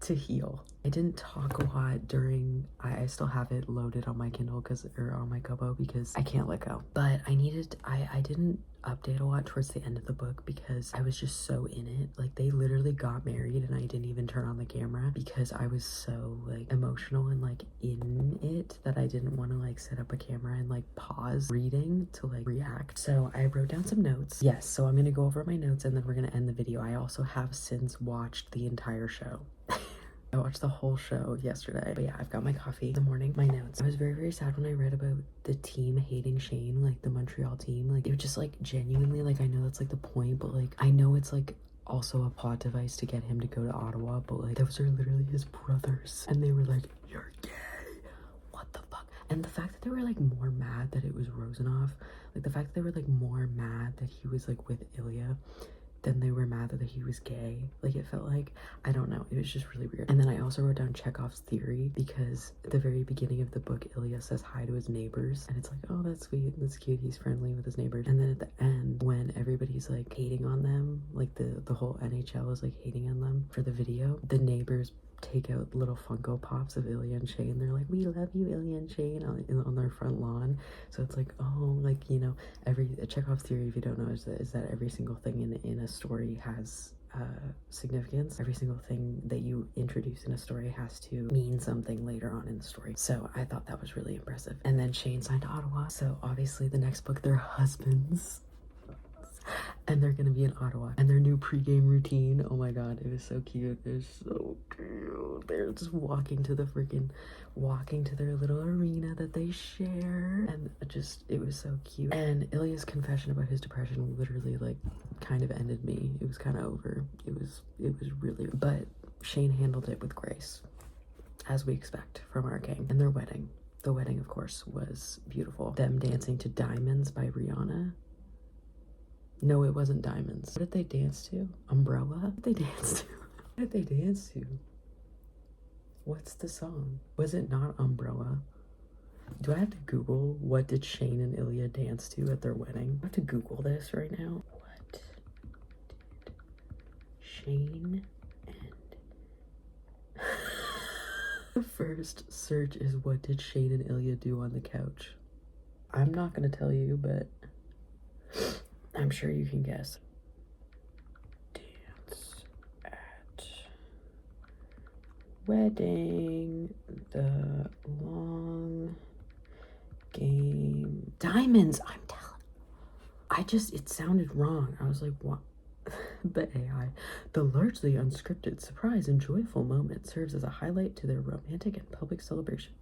to heal. I didn't talk a lot during, I still have it loaded on my Kindle or on my Kobo because I can't let go. But I didn't update a lot towards the end of the book because I was just so in it. Like they literally got married and I didn't even turn on the camera because I was so like emotional and like in it that I didn't want to like set up a camera and like pause reading to like react. So I wrote down some notes. Yes, so I'm gonna go over my notes and then we're gonna end the video. I also have since watched the entire show. I watched the whole show yesterday. But yeah, I've got my coffee in the morning, my notes. I was very, very sad when I read about the team hating Shane, like the Montreal team. Like it was just like genuinely, like I know that's like the point, but like I know it's like also a plot device to get him to go to Ottawa, but like those are literally his brothers. And they were like, you're gay. What the fuck? And the fact that they were like more mad that it was Rosanov, like the fact that they were like more mad that he was like with Ilya then they were mad that he was gay. Like it felt like, I don't know, it was just really weird. And then I also wrote down Chekhov's theory because at the very beginning of the book, Ilya says hi to his neighbors and it's like, oh, that's sweet, that's cute, he's friendly with his neighbors. And then at the end, when everybody's like hating on them, like the whole NHL is like hating on them for the video, the neighbors take out little Funko Pops of Ilya and Shane. They're like, we love you, Ilya and Shane, on their front lawn. So it's like, oh, like, you know, Chekhov's theory, if you don't know, is that every single thing in a story has significance. Every single thing that you introduce in a story has to mean something later on in the story. So I thought that was really impressive. And then Shane signed to Ottawa. So obviously the next book, they're husbands. And they're gonna be in Ottawa. And their new pregame routine, oh my god, it was so cute. It was so cute. They're just walking to their little arena that they share. And it was so cute. And Ilya's confession about his depression literally like kind of ended me. It was kind of over. It was really, but Shane handled it with grace, as we expect from our king. And their wedding. The wedding, of course, was beautiful. Them dancing to Diamonds by Rihanna. No, it wasn't Diamonds. What did they dance to? Umbrella? What did they dance to? What did they dance to? What's the song? Was it not Umbrella? Do I have to Google what did Shane and Ilya dance to at their wedding? I have to Google this right now. What did Shane and... The first search is what did Shane and Ilya do on the couch? I'm not gonna tell you, but I'm sure you can guess. Dance at wedding, the long game. Diamonds! I'm telling. It sounded wrong. I was like, what? The AI. The largely unscripted, surprise, and joyful moment serves as a highlight to their romantic and public celebration.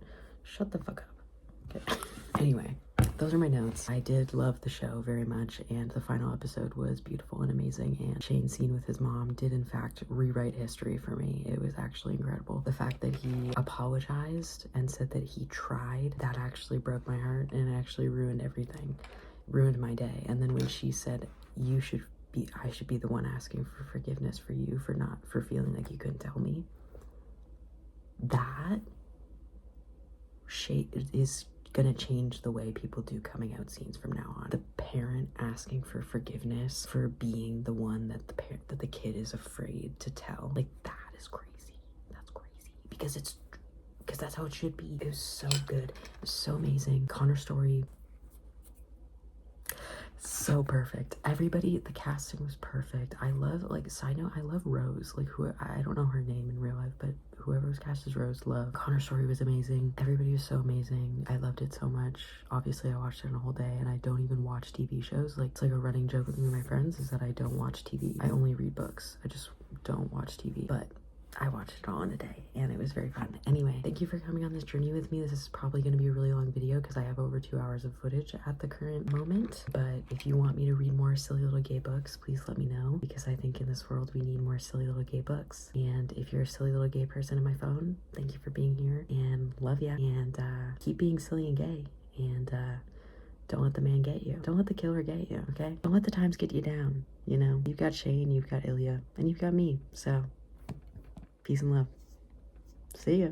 Shut the fuck up. Okay. Anyway. Those are my notes. I did love the show very much, and the final episode was beautiful and amazing, and Shane's scene with his mom did in fact rewrite history for me. It was actually incredible. The fact that he apologized and said that he tried, that actually broke my heart, and it actually ruined everything. Ruined my day. And then when she said, I should be the one asking for forgiveness for you for feeling like you couldn't tell me. That is gonna change the way people do coming out scenes from now on. The parent asking for forgiveness for being the one that the kid is afraid to tell. Like, that is crazy. That's crazy. Because that's how it should be. It was so good. It was so amazing. Connor's story, so so perfect. Everybody, the casting was perfect. I love, like, side note, I love Rose. Like, who, I don't know her name in real life, but whoever was cast as Rose, love. Connor's story was amazing. Everybody was so amazing. I loved it so much. Obviously, I watched it in a whole day, and I don't even watch TV shows. Like, it's like a running joke with me and my friends is that I don't watch TV. I only read books. I just don't watch TV. But I watched it all in a day, and it was very fun. Anyway, thank you for coming on this journey with me. This is probably going to be a really long video because I have over 2 hours of footage at the current moment. But if you want me to read more silly little gay books, please let me know, because I think in this world we need more silly little gay books. And if you're a silly little gay person in my phone, thank you for being here, and love ya. And keep being silly and gay. And don't let the man get you. Don't let the killer get you, okay? Don't let the times get you down, you know? You've got Shane, you've got Ilya, and you've got me, so peace and love. See ya.